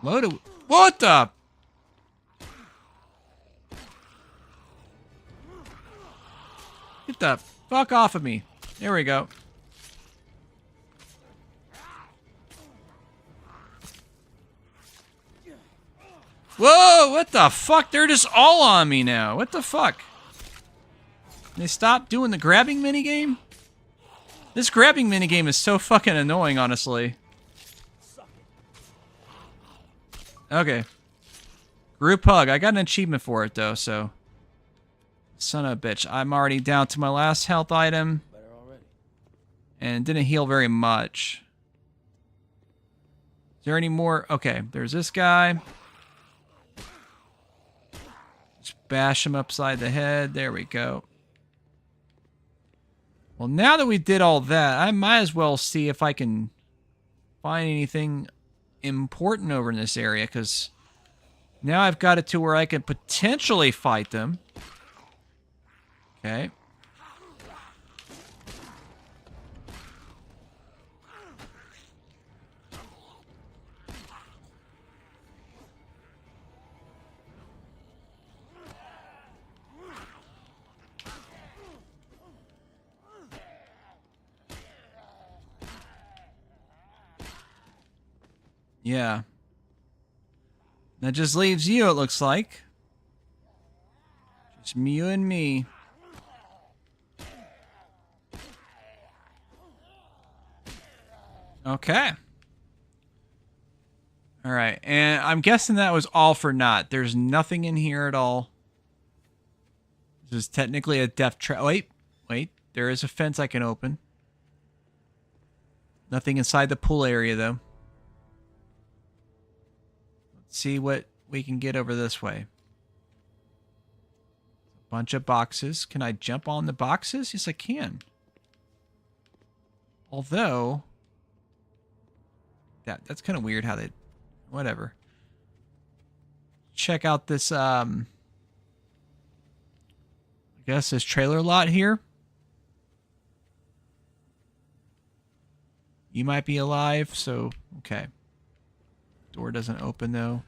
Load of... What the... Get the fuck off of me. There we go. Whoa, what the fuck? They're just all on me now. What the fuck? They stopped doing the grabbing minigame? This grabbing minigame is so fucking annoying, honestly. Okay. Group hug. I got an achievement for it, though, so... Son of a bitch. I'm already down to my last health item. Better already. And didn't heal very much. Is there any more? Okay, there's this guy. Just bash him upside the head. There we go. Well, now that we did all that, I might as well see if I can find anything important over in this area, because now I've got it to where I can potentially fight them. Okay. Yeah. That just leaves you, it looks like. Just you and me. Okay. Alright, and I'm guessing that was all for naught. There's nothing in here at all. This is technically a death trap. Wait. There is a fence I can open. Nothing inside the pool area, though. Let's see what we can get over this way. A bunch of boxes. Can I jump on the boxes? Yes, I can. Although... That's kind of weird how they... Whatever. Check out this, I guess this trailer lot here. You might be alive, so... Okay. Door doesn't open, though.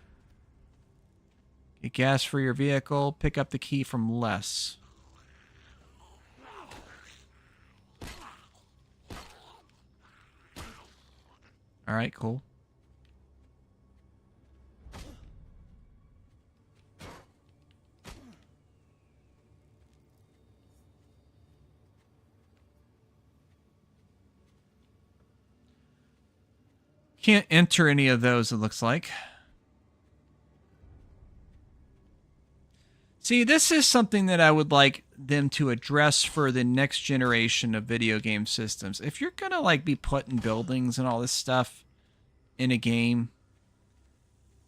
Get gas for your vehicle. Pick up the key from Les. Alright, cool. Can't enter any of those, it looks like. See, this is something that I would like them to address for the next generation of video game systems. If you're gonna like be putting buildings and all this stuff in a game,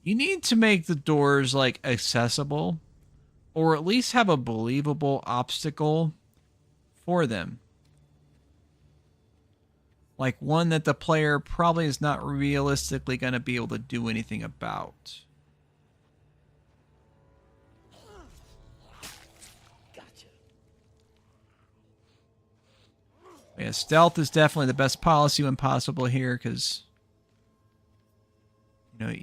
you need to make the doors like accessible, or at least have a believable obstacle for them. Like one that the player probably is not realistically going to be able to do anything about. Gotcha. Yeah, stealth is definitely the best policy when possible here, because, you know,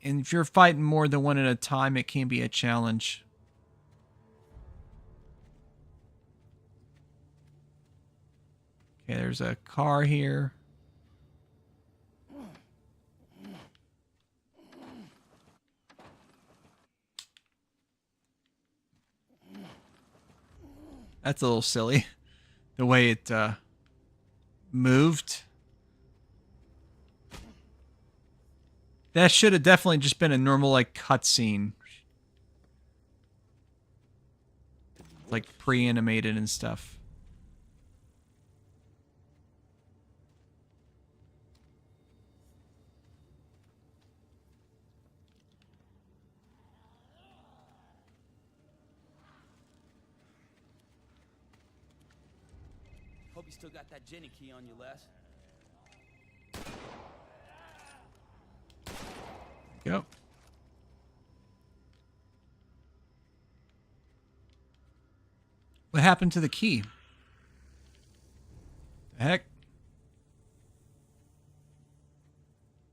and if you're fighting more than one at a time, it can be a challenge. Okay, there's a car here. That's a little silly, the way it moved. That should have definitely just been a normal, like, cutscene. Like, pre-animated and stuff. Hope you still got that Jenny key on you, Les. Go. What happened to the key? The heck?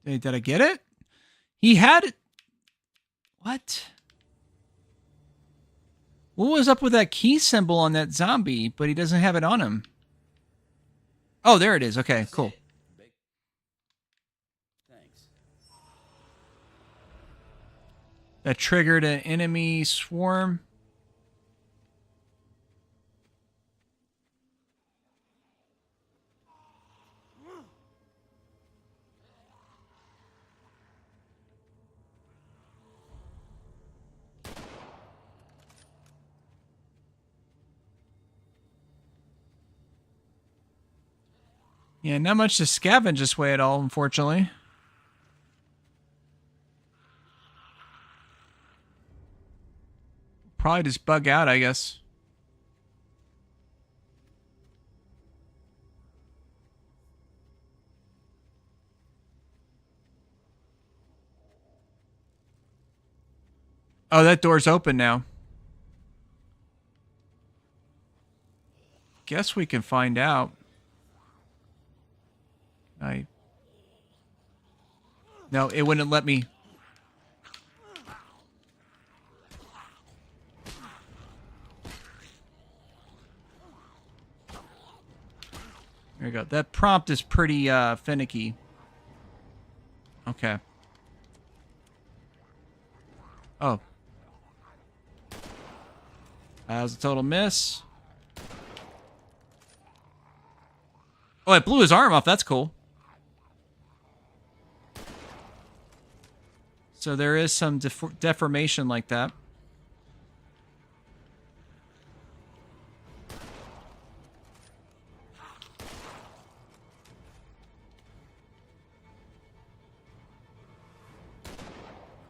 Hey, did I get it? He had it. What? What was up with that key symbol on that zombie, but he doesn't have it on him? Oh, there it is. Okay, cool. Thanks. That triggered an enemy swarm. Yeah, not much to scavenge this way at all, unfortunately. Probably just bug out, I guess. Oh, that door's open now. Guess we can find out. No, it wouldn't let me. There we go. That prompt is pretty finicky. Okay. Oh. That was a total miss. Oh, it blew his arm off. That's cool. So there is some deformation like that.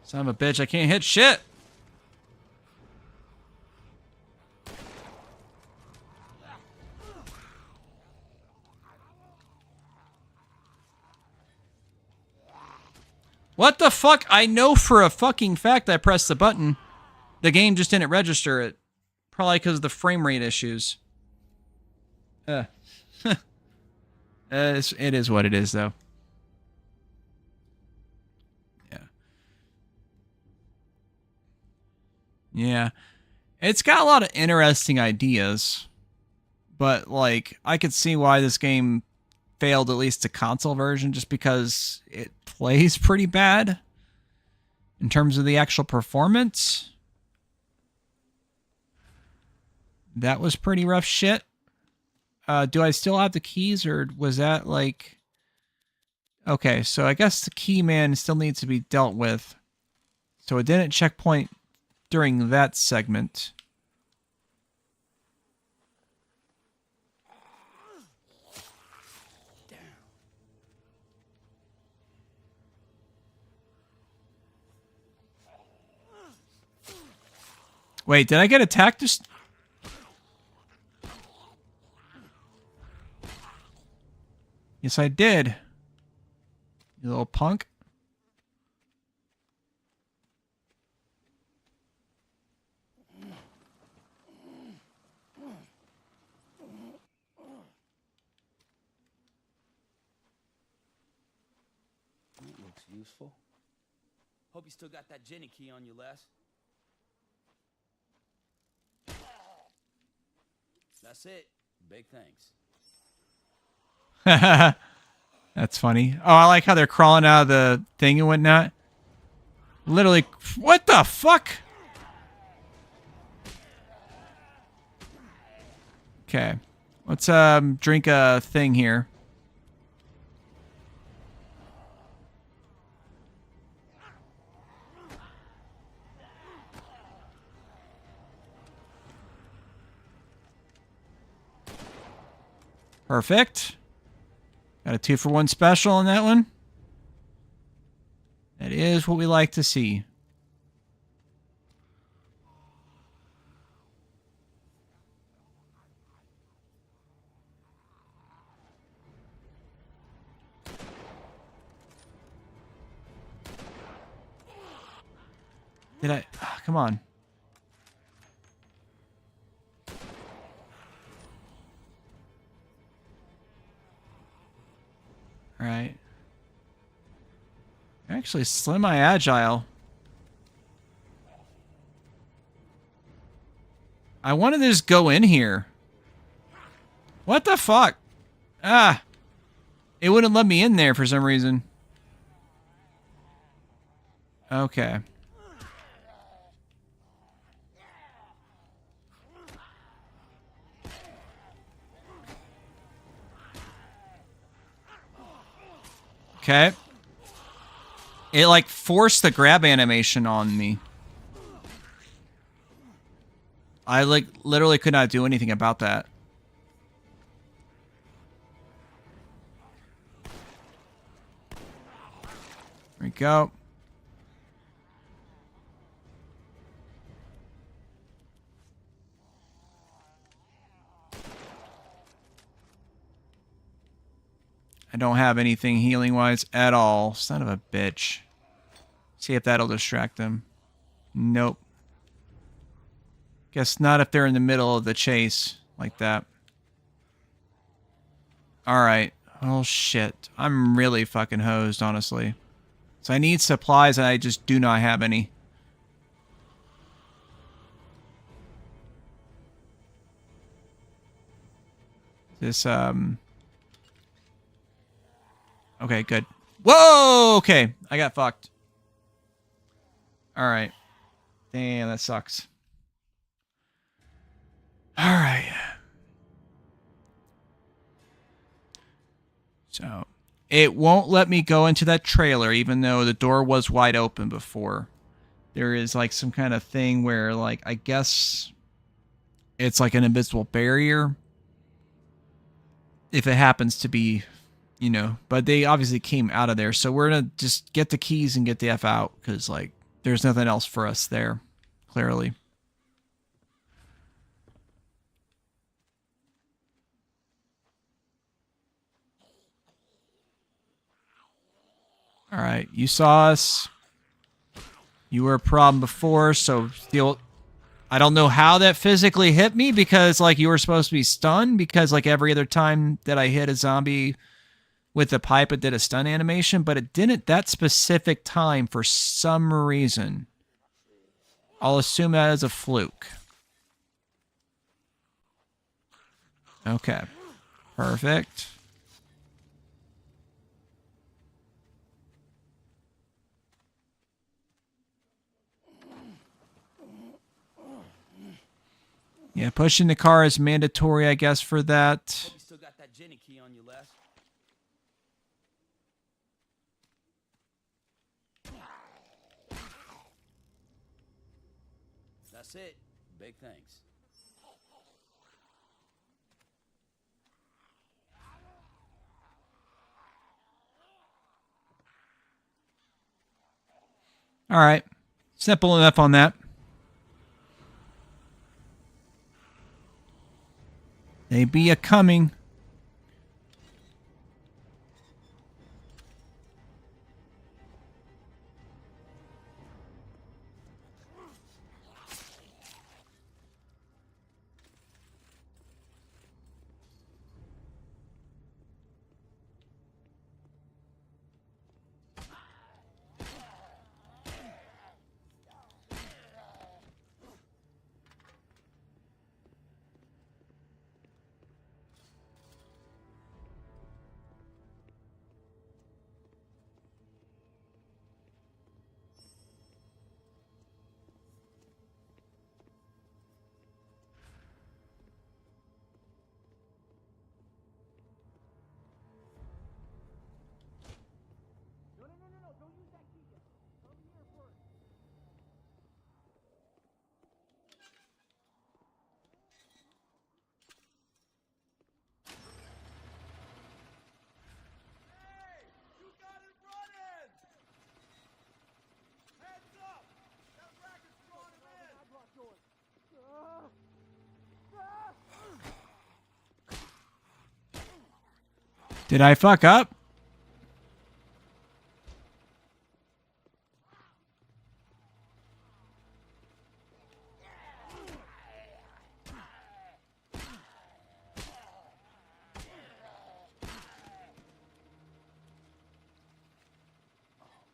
Son of a bitch, I can't hit shit. What the fuck? I know for a fucking fact I pressed the button. The game just didn't register it. Probably because of the frame rate issues. It is what it is, though. Yeah. Yeah. It's got a lot of interesting ideas. But, like, I could see why this game failed at least the console version just because it plays pretty bad in terms of the actual performance. That was pretty rough shit. Do I still have the keys, or was that like... Okay, so I guess the key man still needs to be dealt with. So it didn't checkpoint during that segment. Wait, did I get attacked just... Yes, I did. You little punk. That looks useful. Hope you still got that Jenny key on you, Les. That's it. Big thanks. That's funny. Oh, I like how they're crawling out of the thing and whatnot. Literally, what the fuck? Okay. Let's drink a thing here. Perfect. Got a 2-for-1 special on that one. That is what we like to see. Did I? Oh, come on. All right. Actually, semi-agile. I wanted to just go in here. What the fuck? Ah. It wouldn't let me in there for some reason. Okay. Okay. It like forced the grab animation on me. I like literally could not do anything about that. There we go. I don't have anything healing-wise at all. Son of a bitch. See if that'll distract them. Nope. Guess not if they're in the middle of the chase like that. Alright. Oh, shit. I'm really fucking hosed, honestly. So I need supplies and I just do not have any. This, Okay, good. Whoa! Okay, I got fucked. Alright. Damn, that sucks. Alright. So, it won't let me go into that trailer, even though the door was wide open before. There is, like, some kind of thing where, like, I guess it's like an invisible barrier. If it happens to be, you know. But they obviously came out of there, so we're gonna just get the keys and get the F out, because, like, there's nothing else for us there, clearly. Alright, you saw us. You were a problem before, so still, I don't know how that physically hit me, because, like, you were supposed to be stunned, because, like, every other time that I hit a zombie with a pipe, it did a stun animation, but it didn't that specific time for some reason. I'll assume that is a fluke. Okay. Perfect. Yeah, pushing the car is mandatory, I guess, for that. You still got that Jenny key on you, Les? That's it. Big thanks. All right. Simple enough on that. They be a coming. Did I fuck up?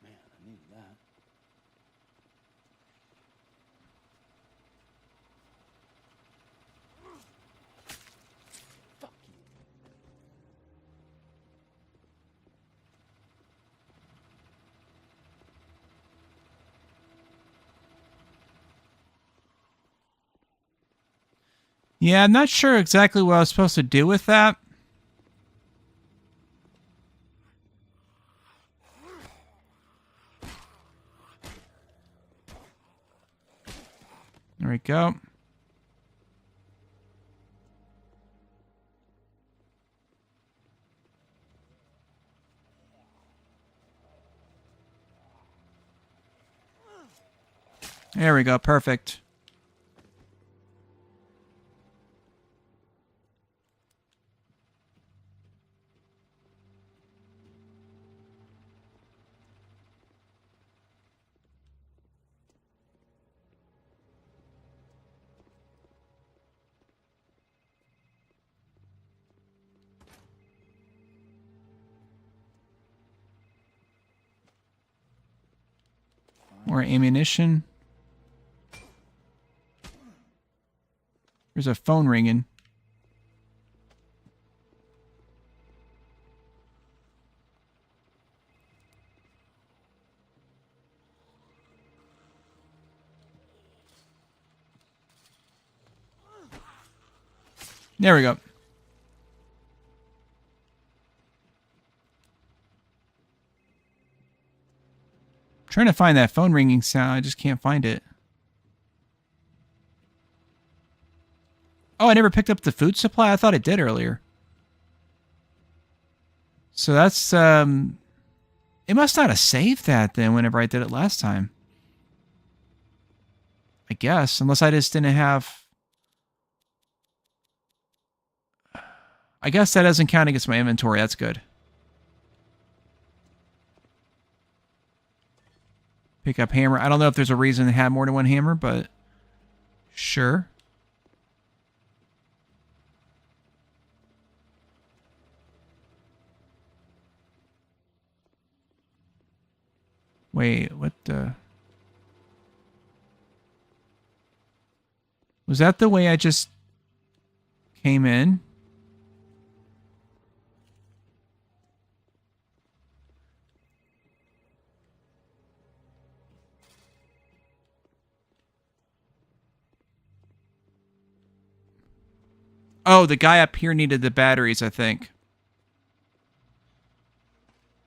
Man, I needed that. Fuck you. Yeah, I'm not sure exactly what I was supposed to do with that. we go. There we go. Perfect. More ammunition. There's a phone ringing. There we go. Trying to find that phone ringing sound. I just can't find it. Oh, I never picked up the food supply? I thought it did earlier. So that's, it must not have saved that then whenever I did it last time. I guess, unless I just didn't have... I guess that doesn't count against my inventory. That's good. Pick up hammer. I don't know if there's a reason to have more than one hammer, but sure. Wait, what the... Was that the way I just came in? Oh, the guy up here needed the batteries, I think.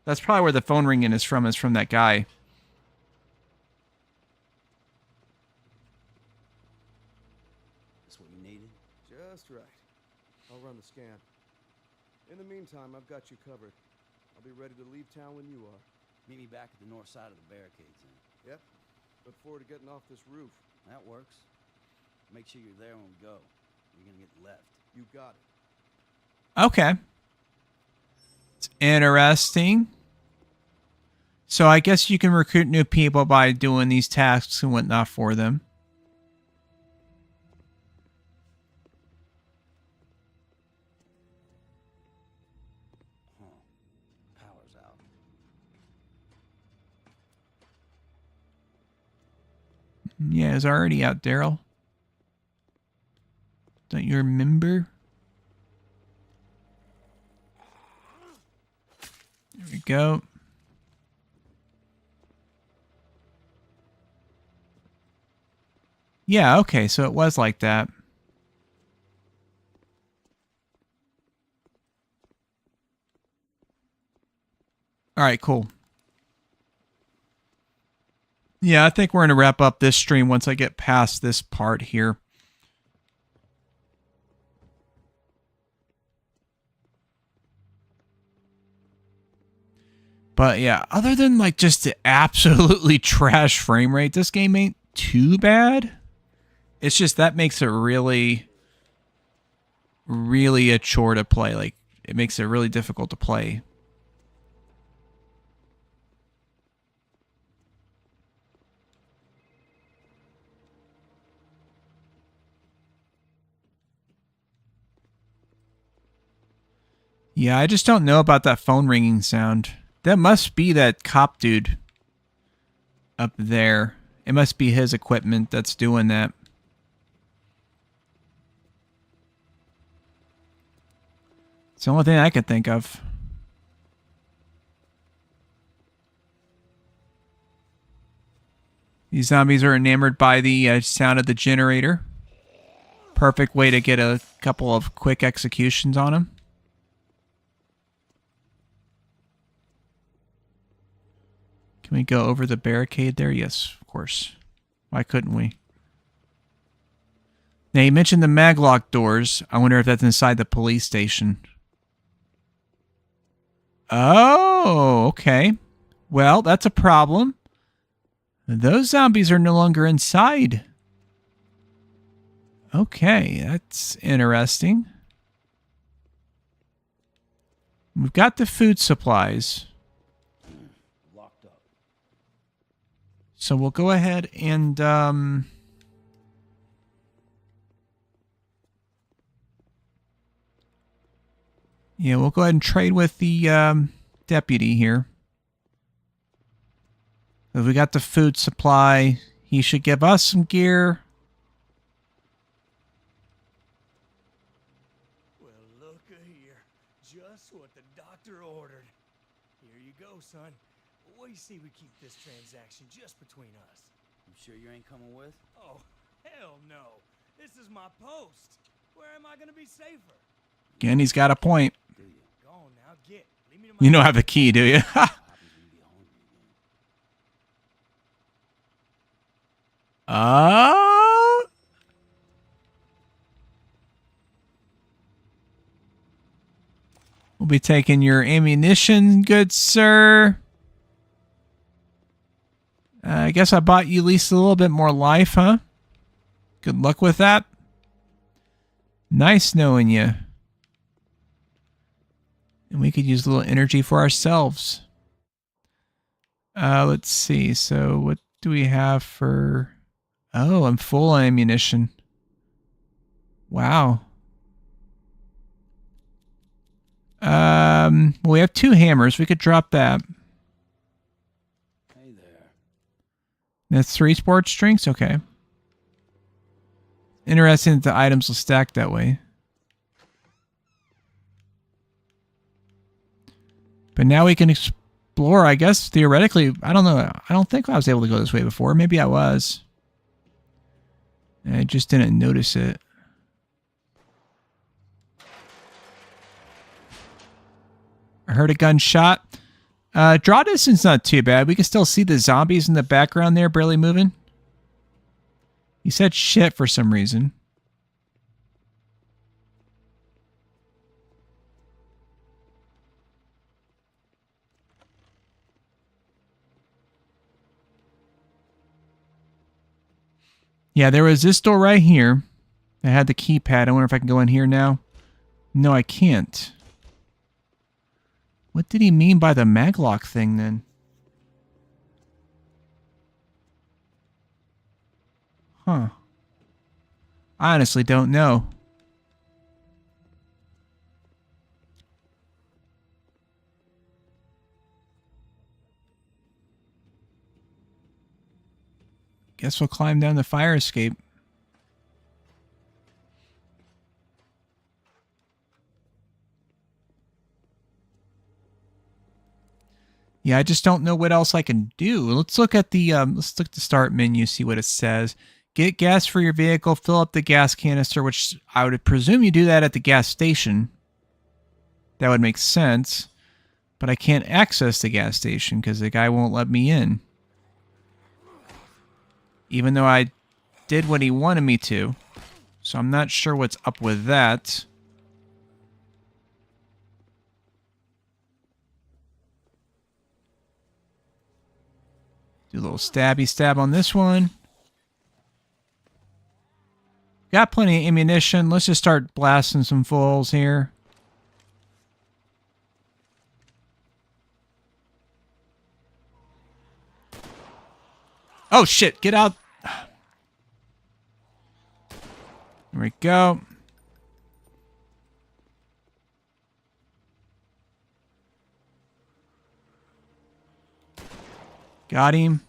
That's probably where the phone ringing is from that guy. That's what you needed? Just right. I'll run the scan. In the meantime, I've got you covered. I'll be ready to leave town when you are. Meet me back at the north side of the barricades then. Yep. Look forward to getting off this roof. That works. Make sure you're there when we go. You're gonna get left. You got it. Okay. It's interesting. So I guess you can recruit new people by doing these tasks and whatnot for them. Huh. Power's out. Yeah, it's already out, Daryl. Don't you remember? There we go. Yeah, okay, so it was like that. Alright, cool. Yeah, I think we're going to wrap up this stream once I get past this part here. But yeah, other than like just the absolutely trash frame rate, this game ain't too bad. It's just that makes it really, really a chore to play. Like, it makes it really difficult to play. Yeah, I just don't know about that phone ringing sound. That must be that cop dude up there. It must be his equipment that's doing that. It's the only thing I could think of. These zombies are enamored by the sound of the generator. Perfect way to get a couple of quick executions on them. Can we go over the barricade there? Yes, of course. Why couldn't we? Now, you mentioned the maglock doors. I wonder if that's inside the police station. Oh, okay. Well, that's a problem. Those zombies are no longer inside. Okay, that's interesting. We've got the food supplies. Locked up. So we'll go ahead and yeah, we'll go ahead and trade with the deputy here. If we got the food supply, he should give us some gear. Well, look here. Just what the doctor ordered. Here you go, son. What do you see we keep this transaction just between us? You sure you ain't coming with? Oh, hell no. This is my post. Where am I gonna be safer? Again, he's got a point. Do you? Go on now, get. Leave me to my You don't have the key, do you? What happens when you get hungry again? We'll be taking your ammunition, good sir. I guess I bought you at least a little bit more life, huh? Good luck with that. Nice knowing you. And we could use a little energy for ourselves. Let's see. So what do we have for... Oh, I'm full on ammunition. Wow. Well, we have 2 hammers. We could drop that. Hey there. That's 3 sports drinks? Okay. Interesting that the items will stack that way. But now we can explore, I guess, theoretically. I don't know. I don't think I was able to go this way before. Maybe I was. I just didn't notice it. I heard a gunshot. Draw distance not too bad. We can still see the zombies in the background there, barely moving. He said shit for some reason. Yeah, there was this door right here. I had the keypad. I wonder if I can go in here now. No, I can't. What did he mean by the maglock thing then? Huh. I honestly don't know. Guess we'll climb down the fire escape. Yeah, I just don't know what else I can do. Let's look at the start menu, see what it says. Get gas for your vehicle, fill up the gas canister, which I would presume you do that at the gas station. That would make sense. But I can't access the gas station because the guy won't let me in. Even though I did what he wanted me to. So I'm not sure what's up with that. Do a little stabby stab on this one. Got plenty of ammunition. Let's just start blasting some fools here. Oh shit, get out. There we go. Got him.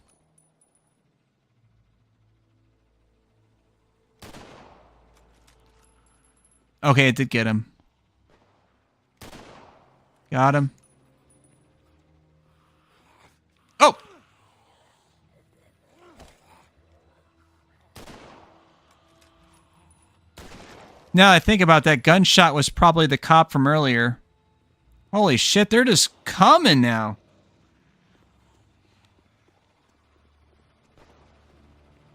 Okay, it did get him. Got him. Oh! Now I think about that, gunshot was probably the cop from earlier. Holy shit, they're just coming now.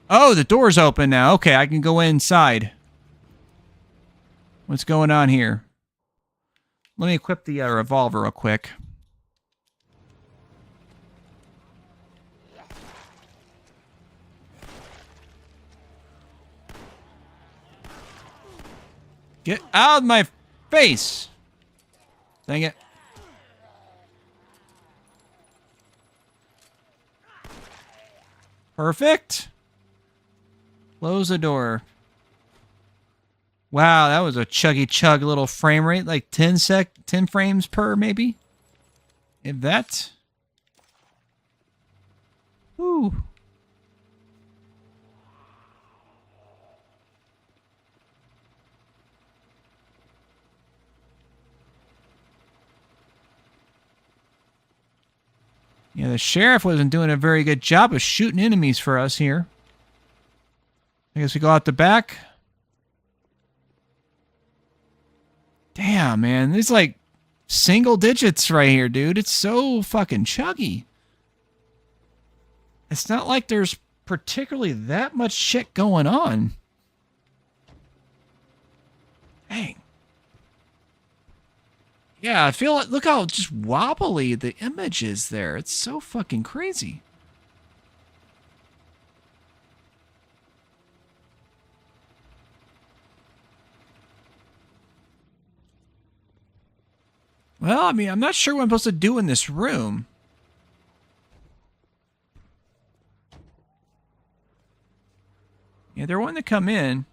Oh, the door's open now. Okay, I can go inside. What's going on here? Let me equip the revolver real quick. Get out of my face! Dang it. Perfect. Close the door. Wow, that was a chuggy chug little frame rate, like 10 frames per maybe. If that. Ooh. Yeah, the sheriff wasn't doing a very good job of shooting enemies for us here. I guess we go out the back. Damn, man. There's like single digits right here, dude. It's so fucking chuggy. It's not like there's particularly that much shit going on. Dang. Yeah, I feel like, look how just wobbly the image is there. It's so fucking crazy. Well, I mean, I'm not sure what I'm supposed to do in this room. Yeah, they're wanting to come in.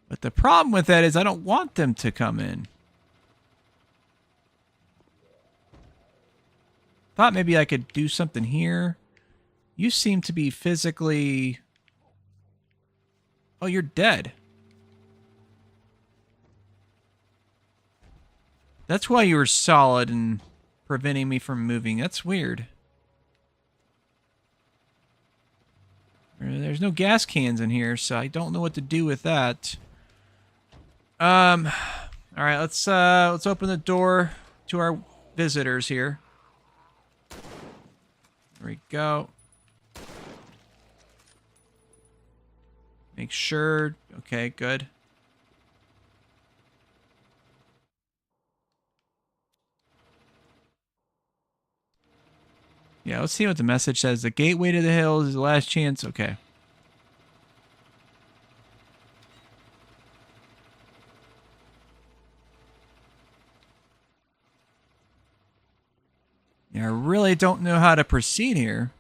But the problem with that is I don't want them to come in. Thought maybe I could do something here. You seem to be physically... Oh, you're dead. That's why you were solid and preventing me from moving. That's weird. There's no gas cans in here, so I don't know what to do with that. All right, let's open the door to our visitors here. There we go. Make sure. Okay, good. Yeah, let's see what the message says. The gateway to the hills is the last chance. Okay. Yeah, I really don't know how to proceed here.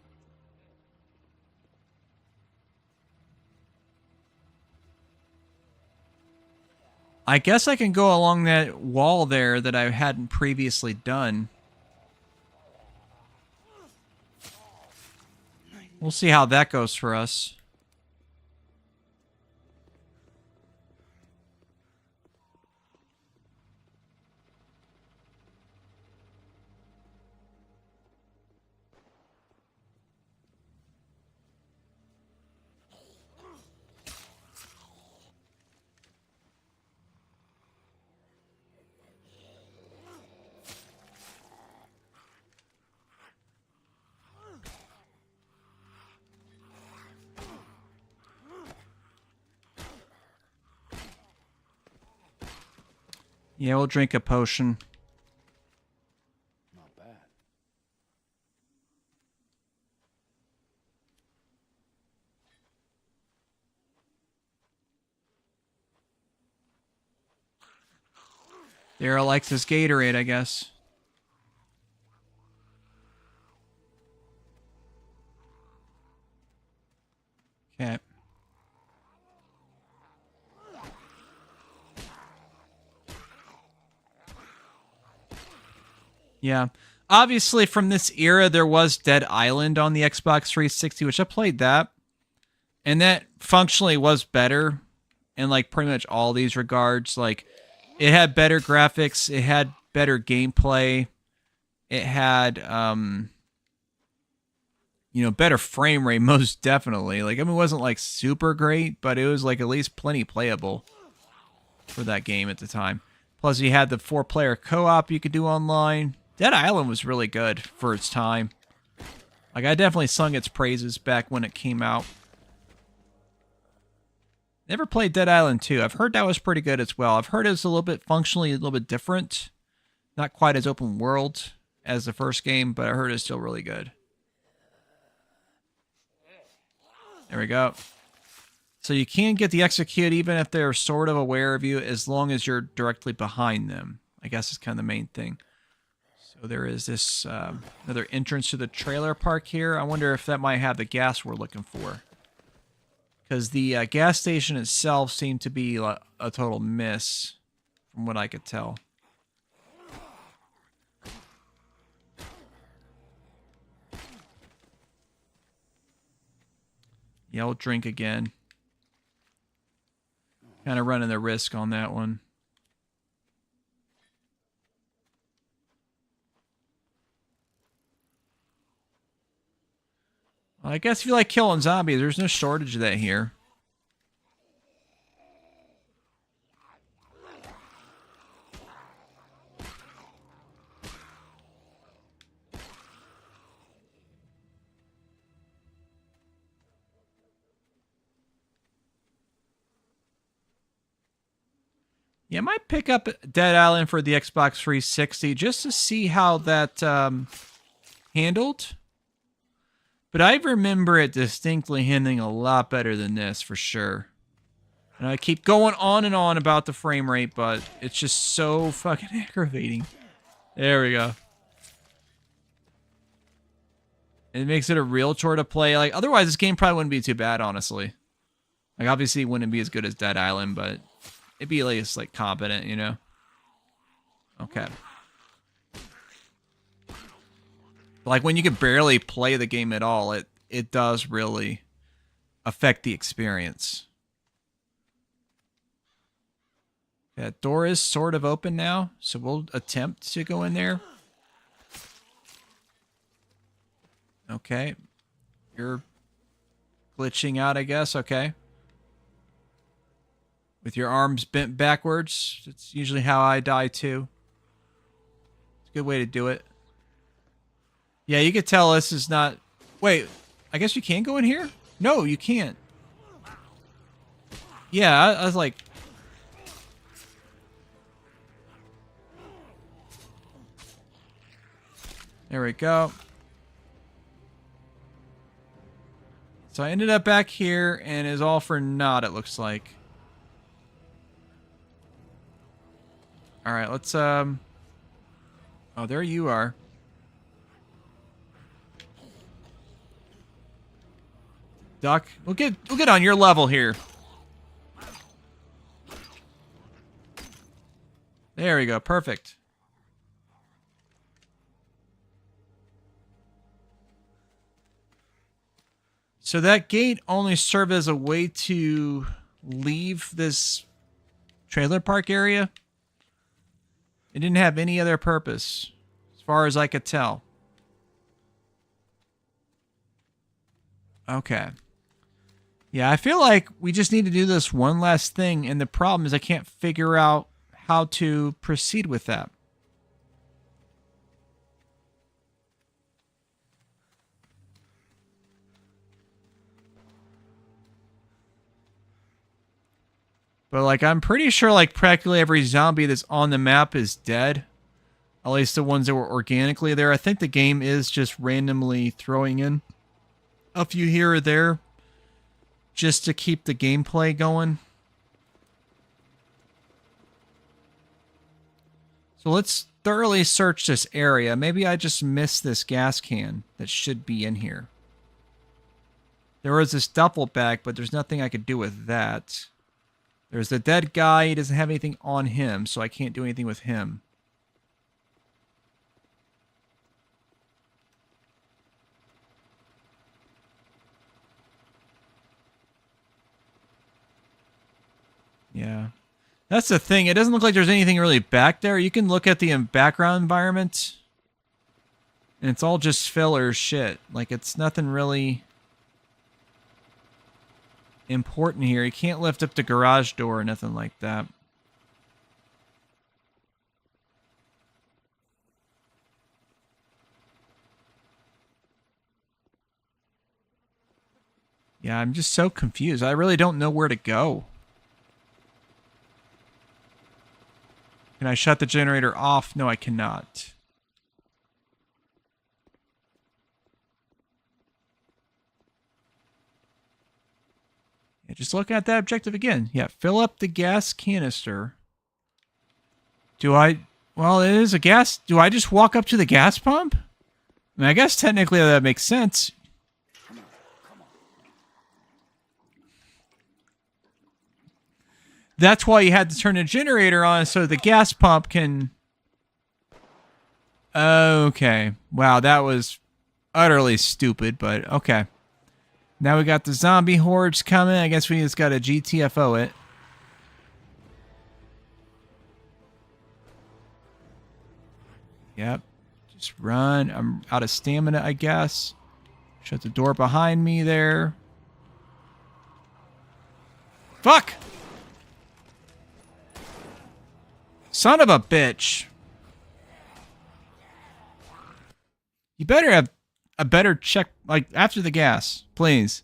I guess I can go along that wall there that I hadn't previously done. We'll see how that goes for us. Yeah, we'll drink a potion. Not bad. Daryl likes his Gatorade, I guess. Okay. Yeah. Obviously, from this era, there was Dead Island on the Xbox 360, which I played that. And that functionally was better in, like, pretty much all these regards. Like, it had better graphics. It had better gameplay. It had, you know, better frame rate, most definitely. Like, I mean, it wasn't, like, super great, but it was, like, at least plenty playable for that game at the time. Plus, you had the 4-player co-op you could do online. Dead Island was really good for its time. Like, I definitely sung its praises back when it came out. Never played Dead Island 2. I've heard that was pretty good as well. I've heard it's a little bit functionally a little bit different. Not quite as open world as the first game, but I heard it's still really good. There we go. So you can get the execute even if they're sort of aware of you as long as you're directly behind them. I guess is kind of the main thing. So there is this another entrance to the trailer park here. I wonder if that might have the gas we're looking for. Because the gas station itself seemed to be a total miss, from what I could tell. Yeah, I'll drink again. Kind of running the risk on that one. Well, I guess if you like killing zombies, there's no shortage of that here. Yeah, I might pick up Dead Island for the Xbox 360 just to see how that handled. But I remember it distinctly handling a lot better than this, for sure. And I keep going on and on about the frame rate, but it's just so fucking aggravating. There we go. It makes it a real chore to play. Like, otherwise, this game probably wouldn't be too bad, honestly. Like, obviously, it wouldn't be as good as Dead Island, but it'd be at least, like, competent, you know? Okay. Like, when you can barely play the game at all, it does really affect the experience. That door is sort of open now, so we'll attempt to go in there. Okay. You're glitching out, I guess. Okay. With your arms bent backwards. It's usually how I die, too. It's a good way to do it. Yeah, you could tell this is not... Wait, I guess you can go in here? No, you can't. Yeah, I was like... There we go. So I ended up back here, and is all for naught, it looks like. Alright, let's, Oh, there you are. Duck, we'll get on your level here. There we go, perfect. So that gate only served as a way to leave this trailer park area. It didn't have any other purpose, as far as I could tell. Okay. Yeah, I feel like we just need to do this one last thing, and the problem is I can't figure out how to proceed with that. But, like, I'm pretty sure, like, practically every zombie that's on the map is dead. At least the ones that were organically there. I think the game is just randomly throwing in a few here or there just to keep the gameplay going. So let's thoroughly search this area. Maybe I just missed this gas can that should be in here. There was this duffel bag, but there's nothing I could do with that. There's the dead guy. He doesn't have anything on him, so I can't do anything with him. Yeah. That's the thing. It doesn't look like there's anything really back there. You can look at the background environment, and it's all just filler shit. Like, it's nothing really important here. You can't lift up the garage door or nothing like that. Yeah, I'm just so confused. I really don't know where to go. Can I shut the generator off? No, I cannot. Yeah, just looking at that objective again. Yeah, fill up the gas canister. Do I... Well, it is a gas... Do I just walk up to the gas pump? I mean, I guess technically that makes sense. That's why you had to turn the generator on so the gas pump can... Okay. Wow, that was utterly stupid, but okay. Now we got the zombie hordes coming. I guess we just got to GTFO it. Yep. Just run. I'm out of stamina, I guess. Shut the door behind me there. Fuck! Son of a bitch. You better have a better check, like, after the gas, please.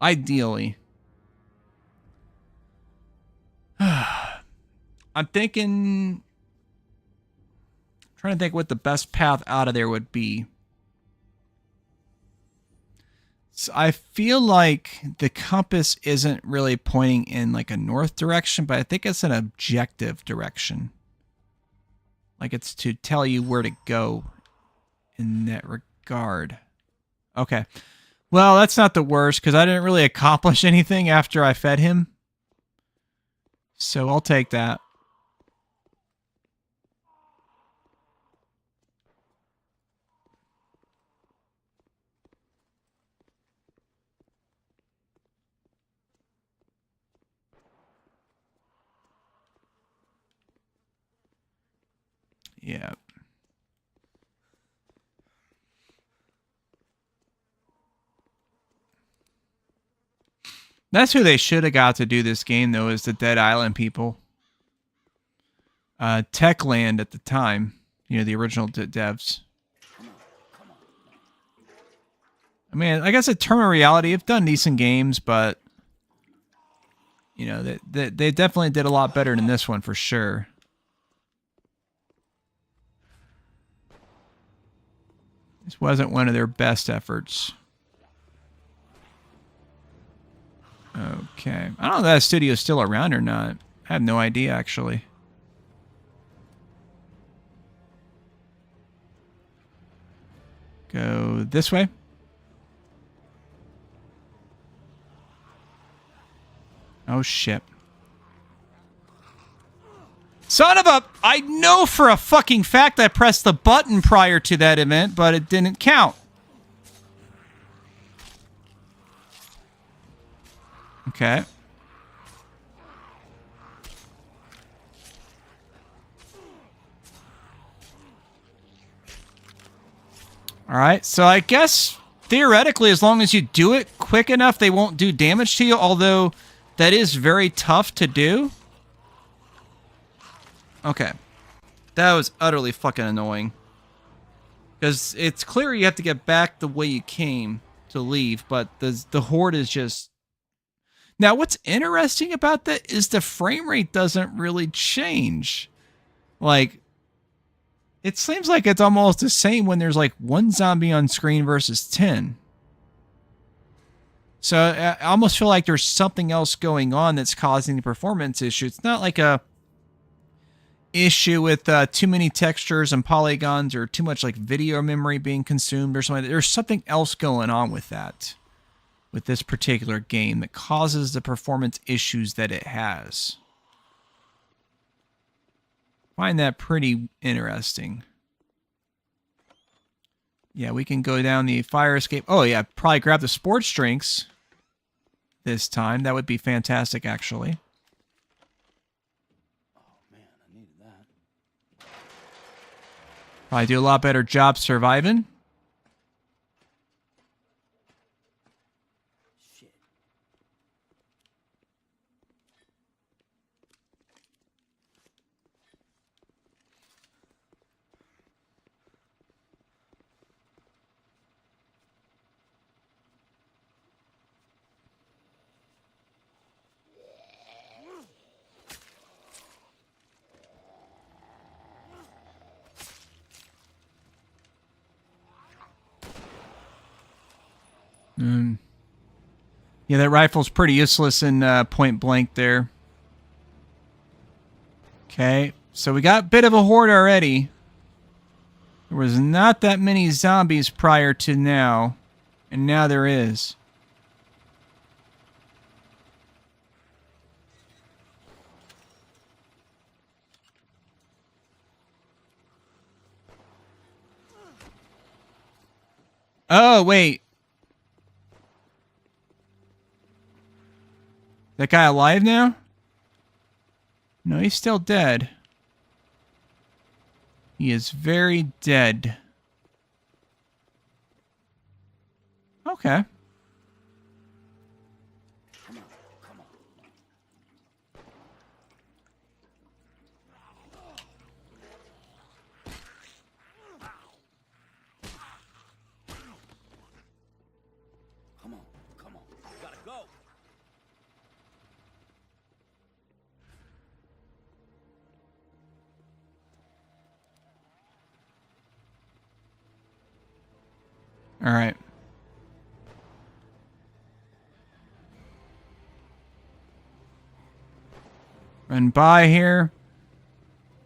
Ideally. I'm thinking... trying to think what the best path out of there would be. So I feel like the compass isn't really pointing in like a north direction, but I think it's an objective direction. Like it's to tell you where to go in that regard. Okay. Well, that's not the worst because I didn't really accomplish anything after I fed him. So I'll take that. Yeah. That's who they should have got to do this game, though, is the Dead Island people. Techland at the time. You know, the original devs. I mean, I guess at Terminal Reality have done decent games, but... you know, they definitely did a lot better than this one, for sure. This wasn't one of their best efforts. Okay. I don't know if that studio's still around or not. I have no idea, actually. Go this way. Oh, shit. Son of a... I know for a fucking fact I pressed the button prior to that event, but it didn't count. Okay. Alright, so I guess theoretically as long as you do it quick enough they won't do damage to you, although that is very tough to do. Okay. That was utterly fucking annoying. Because it's clear you have to get back the way you came to leave, but the horde is just... Now, what's interesting about that is the frame rate doesn't really change. Like, it seems like it's almost the same when there's like one zombie on screen versus 10. So I almost feel like there's something else going on that's causing the performance issue. It's not like a issue with too many textures and polygons or too much like video memory being consumed or something. There's something else going on with that, with this particular game that causes the performance issues that it has. Find that pretty interesting. Yeah, we can go down the fire escape. Oh yeah, probably grab the sports drinks this time. That would be fantastic, actually. Probably do a lot better job surviving. Yeah, that rifle's pretty useless in point blank there. Okay, so we got a bit of a horde already. There was not that many zombies prior to now, and now there is. Oh, wait. That guy alive now? No, he's still dead. He is very dead. Okay. Come on. Gotta go. All right. Run by here.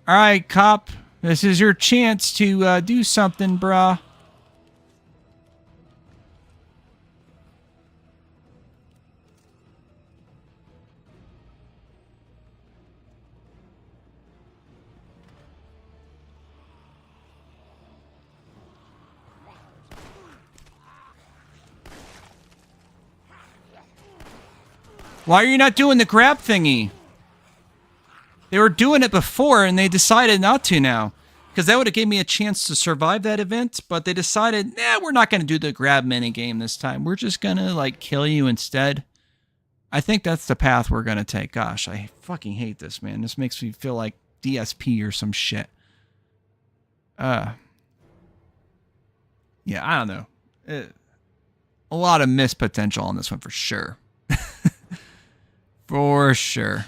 All right, cop. This is your chance to do something, bruh. Why are you not doing the grab thingy? They were doing it before and they decided not to now. Because that would have gave me a chance to survive that event, but they decided, nah, we're not going to do the grab minigame this time. We're just going to, like, kill you instead. I think that's the path we're going to take. Gosh, I fucking hate this, man. This makes me feel like DSP or some shit. Yeah, I don't know. A lot of missed potential on this one for sure. For sure.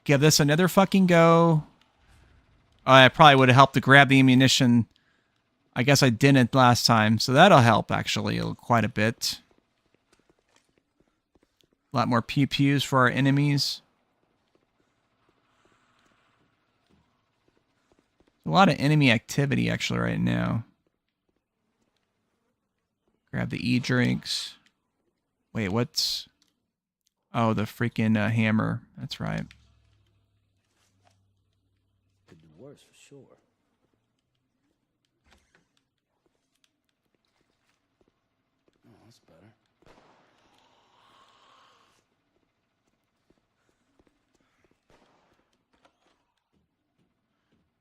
Give this another fucking go. Oh, I probably would have helped to grab the ammunition. I guess I didn't last time, so that'll help actually quite a bit. A lot more pew-pews for our enemies. A lot of enemy activity actually right now. Grab the e-drinks. Wait, what's... Oh, the freaking hammer. That's right. Could do worse for sure. Oh, that's better.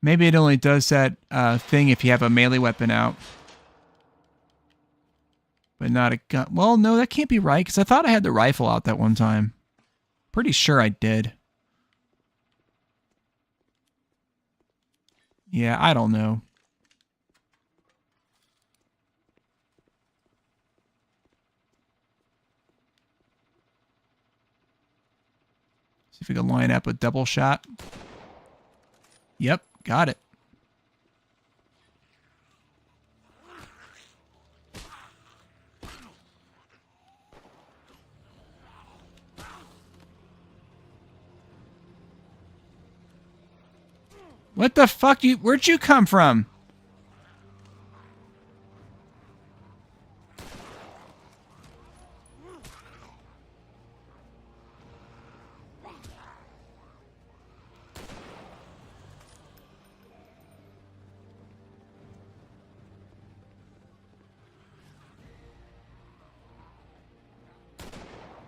Maybe it only does that thing if you have a melee weapon out. But not a gun. Well, no, that can't be right, because I thought I had the rifle out that one time. Pretty sure I did. Yeah, I don't know. See if we can line up a double shot. Yep, got it. What the fuck? Where'd you come from?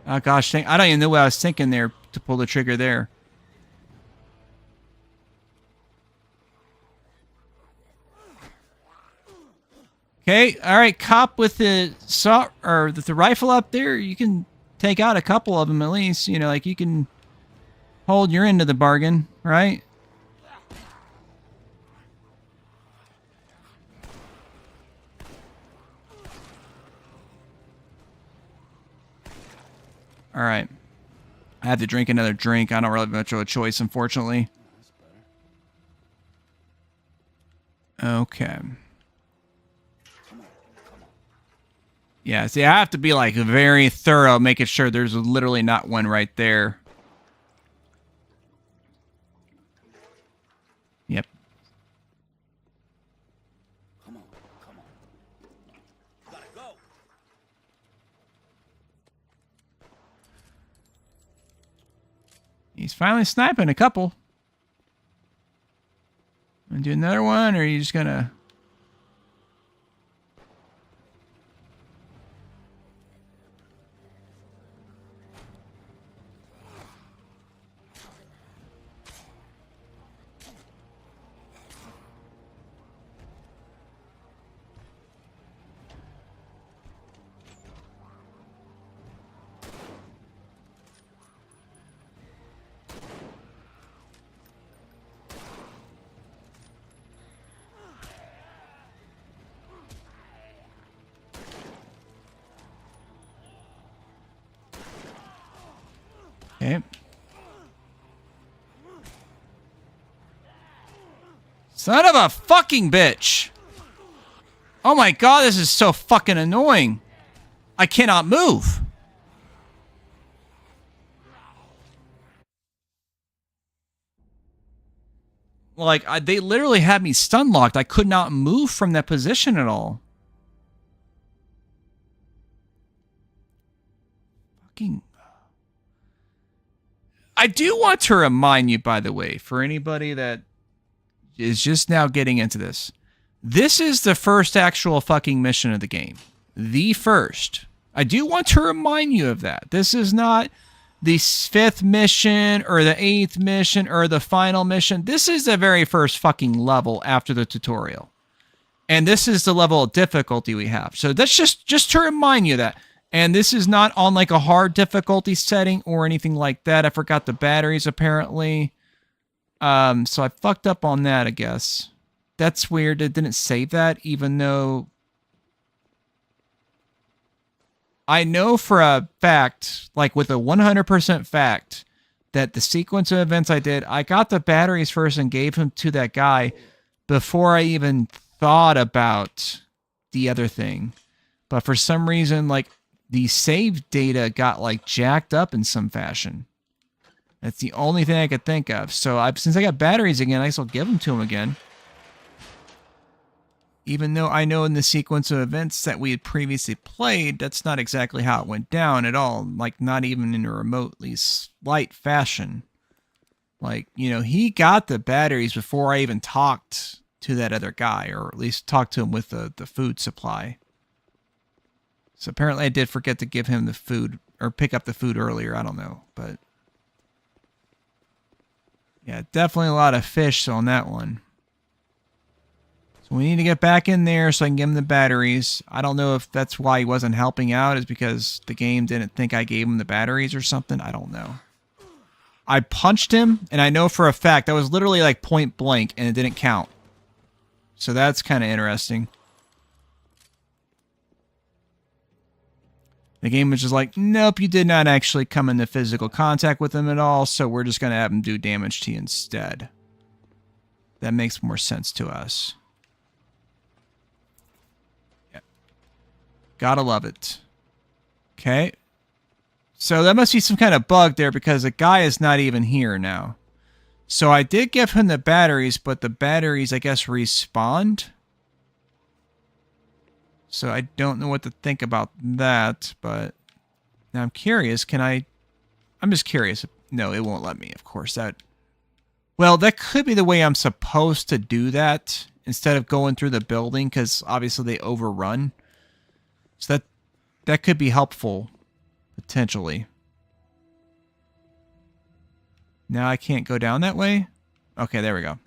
Oh gosh, I don't even know what I was thinking there to pull the trigger there. Okay, all right, cop with the the rifle up there. You can take out a couple of them at least. You know, like you can hold your end of the bargain, right? All right, I have to drink another drink. I don't really have much of a choice, unfortunately. Okay. Yeah, see, I have to be like very thorough, making sure there's literally not one right there. Yep. Come on, come on. Gotta go. He's finally sniping a couple. Wanna do another one, or are you just gonna... Okay. Son of a fucking bitch! Oh my god, this is so fucking annoying. I cannot move. Like, they literally had me stun locked. I could not move from that position at all. Fucking... I do want to remind you, by the way, for anybody that is just now getting into this, this is the first actual fucking mission of the game. The first. I do want to remind you of that. This is not the 5th mission or the 8th mission or the final mission. This is the very first fucking level after the tutorial. And this is the level of difficulty we have. So that's just to remind you that. And this is not on like a hard difficulty setting or anything like that. I forgot the batteries apparently. So I fucked up on that, I guess. That's weird. It didn't save that, even though I know for a fact, like with a 100% fact, that the sequence of events I did, I got the batteries first and gave them to that guy before I even thought about the other thing. But for some reason, like, the save data got like jacked up in some fashion. That's the only thing I could think of. So since I got batteries again, I guess I'll give them to him again. Even though I know in the sequence of events that we had previously played, that's not exactly how it went down at all. Like, not even in a remotely slight fashion. Like, you know, he got the batteries before I even talked to that other guy, or at least talked to him with the food supply. So apparently I did forget to give him the food, or pick up the food earlier. I don't know, but yeah, definitely a lot of fish on that one. So we need to get back in there so I can give him the batteries. I don't know if that's why he wasn't helping out, is because the game didn't think I gave him the batteries or something. I don't know. I punched him, and I know for a fact that was literally like point blank, and it didn't count. So that's kind of interesting. The game was just like, nope, you did not actually come into physical contact with him at all, so we're just going to have him do damage to you instead. That makes more sense to us. Yeah. Gotta love it. Okay. So that must be some kind of bug there, because the guy is not even here now. So I did give him the batteries, but the batteries, I guess, respawned. So I don't know what to think about that, but now I'm curious. I'm just curious. No, it won't let me, of course. Well, that could be the way I'm supposed to do that instead of going through the building, because obviously they overrun. So that could be helpful, potentially. Now I can't go down that way? Okay, there we go.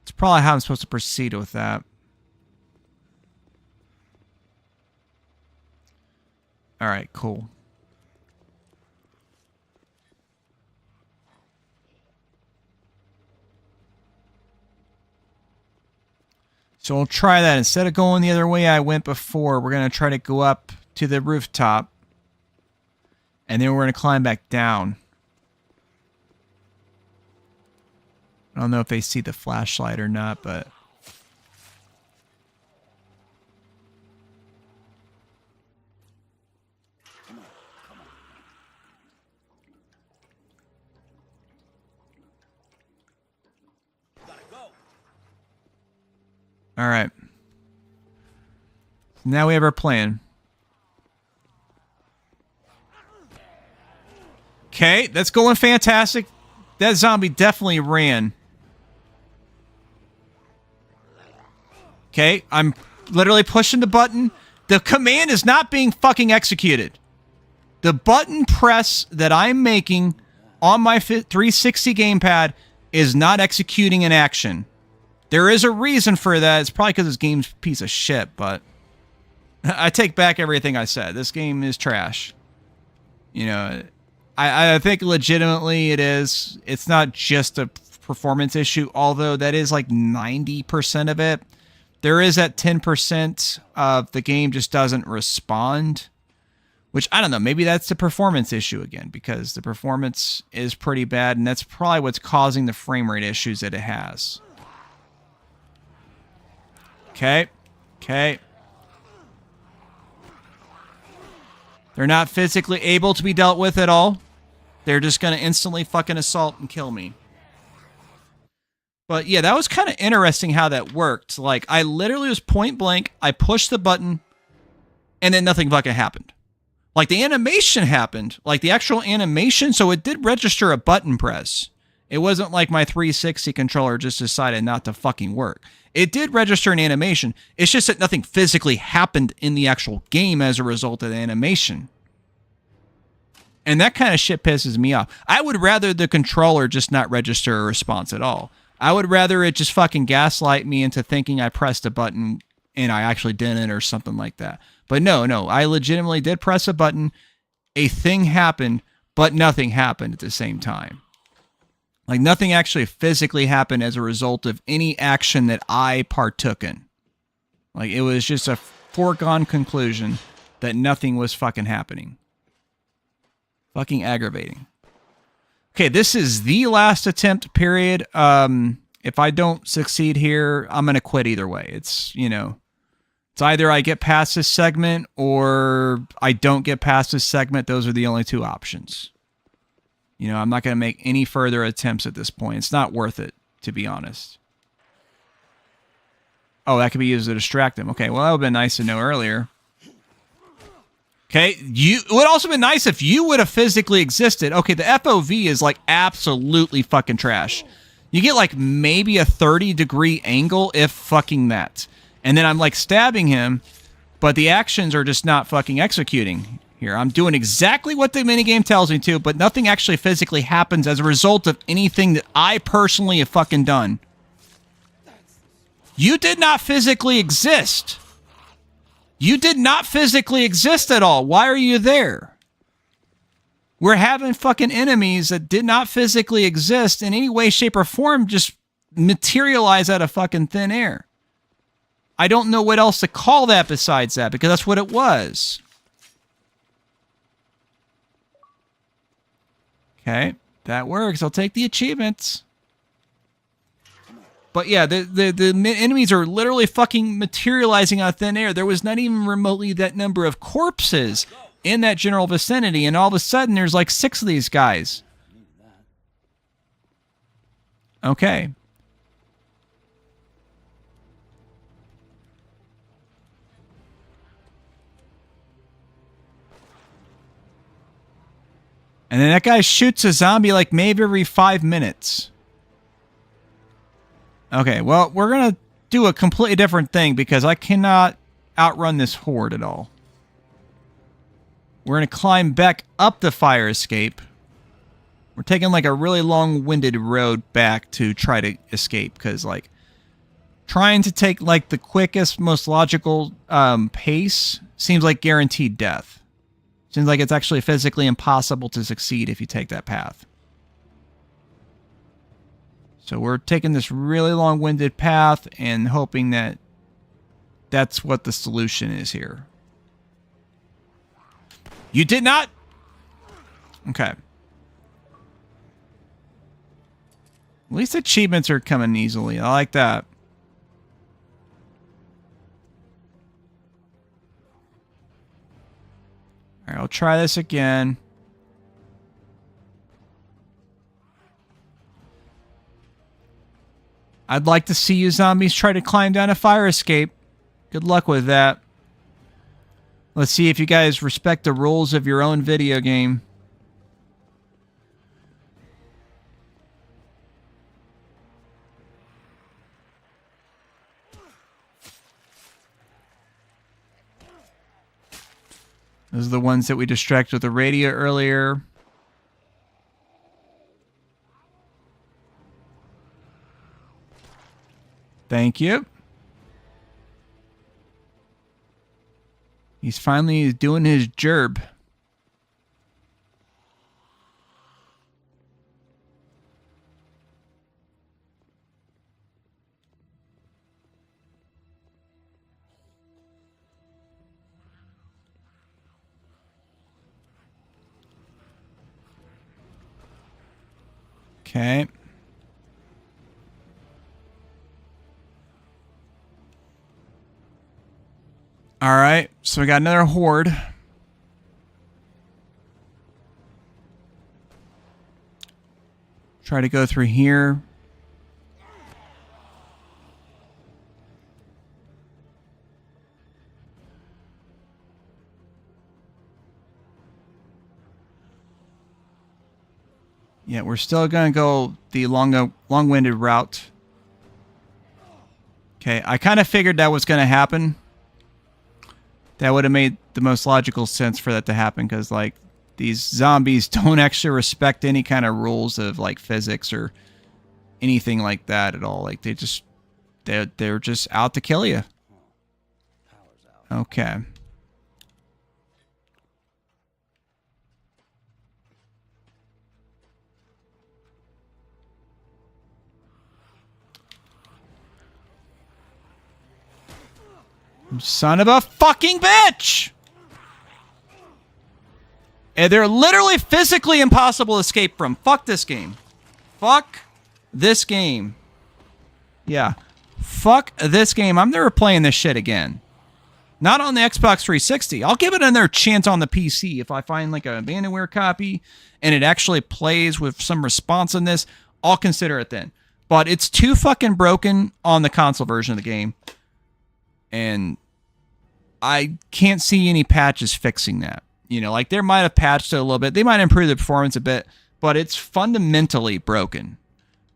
It's probably how I'm supposed to proceed with that. All right, cool. So we'll try that. Instead of going the other way I went before, we're going to try to go up to the rooftop. And then we're going to climb back down. I don't know if they see the flashlight or not, but... All right. Now we have our plan. Okay, that's going fantastic. That zombie definitely ran. Okay, I'm literally pushing the button. The command is not being fucking executed. The button press that I'm making on my 360 gamepad is not executing an action. There is a reason for that. It's probably because this game's a piece of shit, but I take back everything I said. This game is trash. You know, I think legitimately it is. It's not just a performance issue, although that is like 90% of it. There is that 10% of the game just doesn't respond, which I don't know. Maybe that's the performance issue again, because the performance is pretty bad, and that's probably what's causing the frame rate issues that it has. Okay. Okay. They're not physically able to be dealt with at all. They're just going to instantly fucking assault and kill me. But yeah, that was kind of interesting how that worked. Like, I literally was point blank. I pushed the button, and then nothing fucking happened. Like, the animation happened. Like, the actual animation, so it did register a button press. It wasn't like my 360 controller just decided not to fucking work. It did register an animation. It's just that nothing physically happened in the actual game as a result of the animation. And that kind of shit pisses me off. I would rather the controller just not register a response at all. I would rather it just fucking gaslight me into thinking I pressed a button and I actually didn't or something like that. But no, I legitimately did press a button. A thing happened, but nothing happened at the same time. Like, nothing actually physically happened as a result of any action that I partook in. Like, it was just a foregone conclusion that nothing was fucking happening. Fucking aggravating. Okay, this is the last attempt, period. If I don't succeed here, I'm going to quit either way. It's, you know, it's either I get past this segment or I don't get past this segment. Those are the only two options. You know, I'm not going to make any further attempts at this point. It's not worth it, to be honest. Oh, that could be used to distract him. Okay, well, that would have been nice to know earlier. Okay, it would also been nice if you would have physically existed. Okay, the FOV is like absolutely fucking trash. You get like maybe a 30-degree angle, if fucking that. And then I'm like stabbing him, but the actions are just not fucking executing. Here, I'm doing exactly what the minigame tells me to, but nothing actually physically happens as a result of anything that I personally have fucking done. You did not physically exist. You did not physically exist at all. Why are you there? We're having fucking enemies that did not physically exist in any way, shape, or form just materialize out of fucking thin air. I don't know what else to call that besides that, because that's what it was. Okay, that works. I'll take the achievements. But yeah, the enemies are literally fucking materializing out of thin air. There was not even remotely that number of corpses in that general vicinity, and all of a sudden there's like 6 of these guys. Okay. And then that guy shoots a zombie like maybe every 5 minutes. Okay, well, we're going to do a completely different thing because I cannot outrun this horde at all. We're going to climb back up the fire escape. We're taking like a really long-winded road back to try to escape because like trying to take like the quickest, most logical pace seems like guaranteed death. Seems like it's actually physically impossible to succeed if you take that path. So we're taking this really long-winded path and hoping that that's what the solution is here. You did not? Okay. At least achievements are coming easily. I like that. All right, I'll try this again. I'd like to see you zombies try to climb down a fire escape. Good luck with that. Let's see if you guys respect the rules of your own video game. Those are the ones that we distracted with the radio earlier. Thank you. He's finally doing his gerb. Okay. All right, so we got another horde. Try to go through here. Yeah, we're still going to go the long-winded route. Okay, I kind of figured that was going to happen. That would have made the most logical sense for that to happen, because, like, these zombies don't actually respect any kind of rules of, like, physics or anything like that at all. Like, they're just out to kill you. Okay. Son of a fucking bitch! And they're literally physically impossible to escape from. Fuck this game. Fuck this game. Yeah. Fuck this game. I'm never playing this shit again. Not on the Xbox 360. I'll give it another chance on the PC. If I find like an Abandonware copy and it actually plays with some responsiveness, I'll consider it then. But it's too fucking broken on the console version of the game. And I can't see any patches fixing that. You know, like, they might have patched it a little bit. They might improve the performance a bit, but it's fundamentally broken.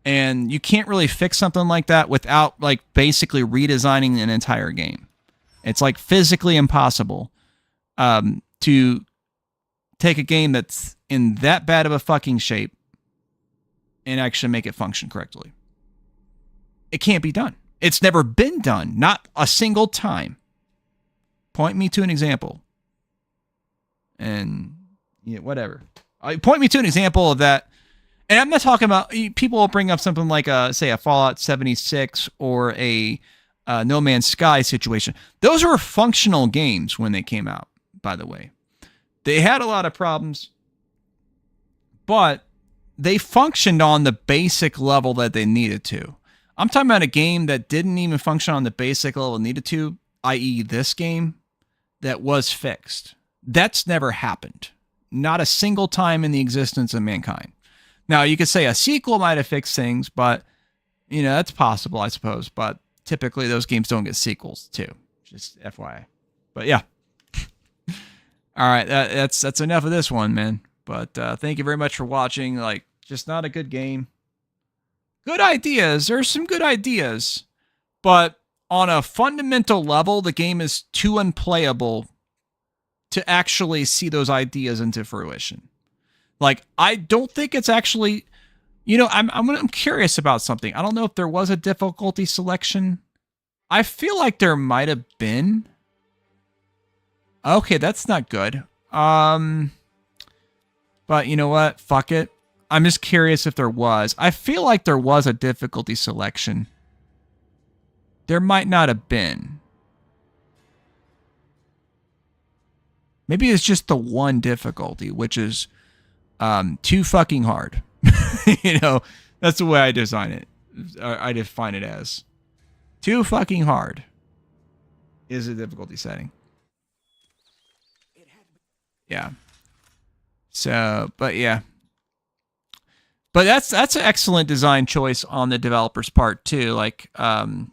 And you can't really fix something like that without, like, basically redesigning an entire game. It's, like, physically impossible to take a game that's in that bad of a fucking shape and actually make it function correctly. It can't be done. It's never been done. Not a single time. Point me to an example. And, yeah, whatever. Point me to an example of that. And I'm not talking about, people will bring up something like, say, a Fallout 76 or a No Man's Sky situation. Those were functional games when they came out, by the way. They had a lot of problems, but they functioned on the basic level that they needed to. I'm talking about a game that didn't even function on the basic level it needed to, i.e. this game, that was fixed. That's never happened. Not a single time in the existence of mankind. Now, you could say a sequel might have fixed things, but, you know, that's possible, I suppose. But typically those games don't get sequels, too. Just FYI. But, yeah. All right, that's enough of this one, man. But thank you very much for watching. Like, just not a good game. Good ideas. There's some good ideas. But on a fundamental level, the game is too unplayable to actually see those ideas into fruition. Like, I don't think it's actually, you know, I'm curious about something. I don't know if there was a difficulty selection. I feel like there might have been. Okay, that's not good. But you know what? Fuck it. I'm just curious if there was. I feel like there was a difficulty selection. There might not have been. Maybe it's just the one difficulty, which is too fucking hard. You know, that's the way I design it. I define it as too fucking hard is a difficulty setting. Yeah. So, but yeah. But that's an excellent design choice on the developer's part too. Like, what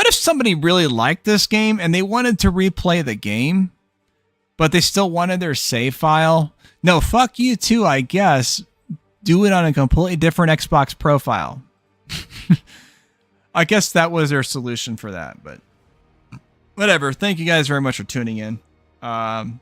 if somebody really liked this game and they wanted to replay the game, but they still wanted their save file? No, fuck you too, I guess. Do it on a completely different Xbox profile. I guess that was their solution for that, but whatever. Thank you guys very much for tuning in.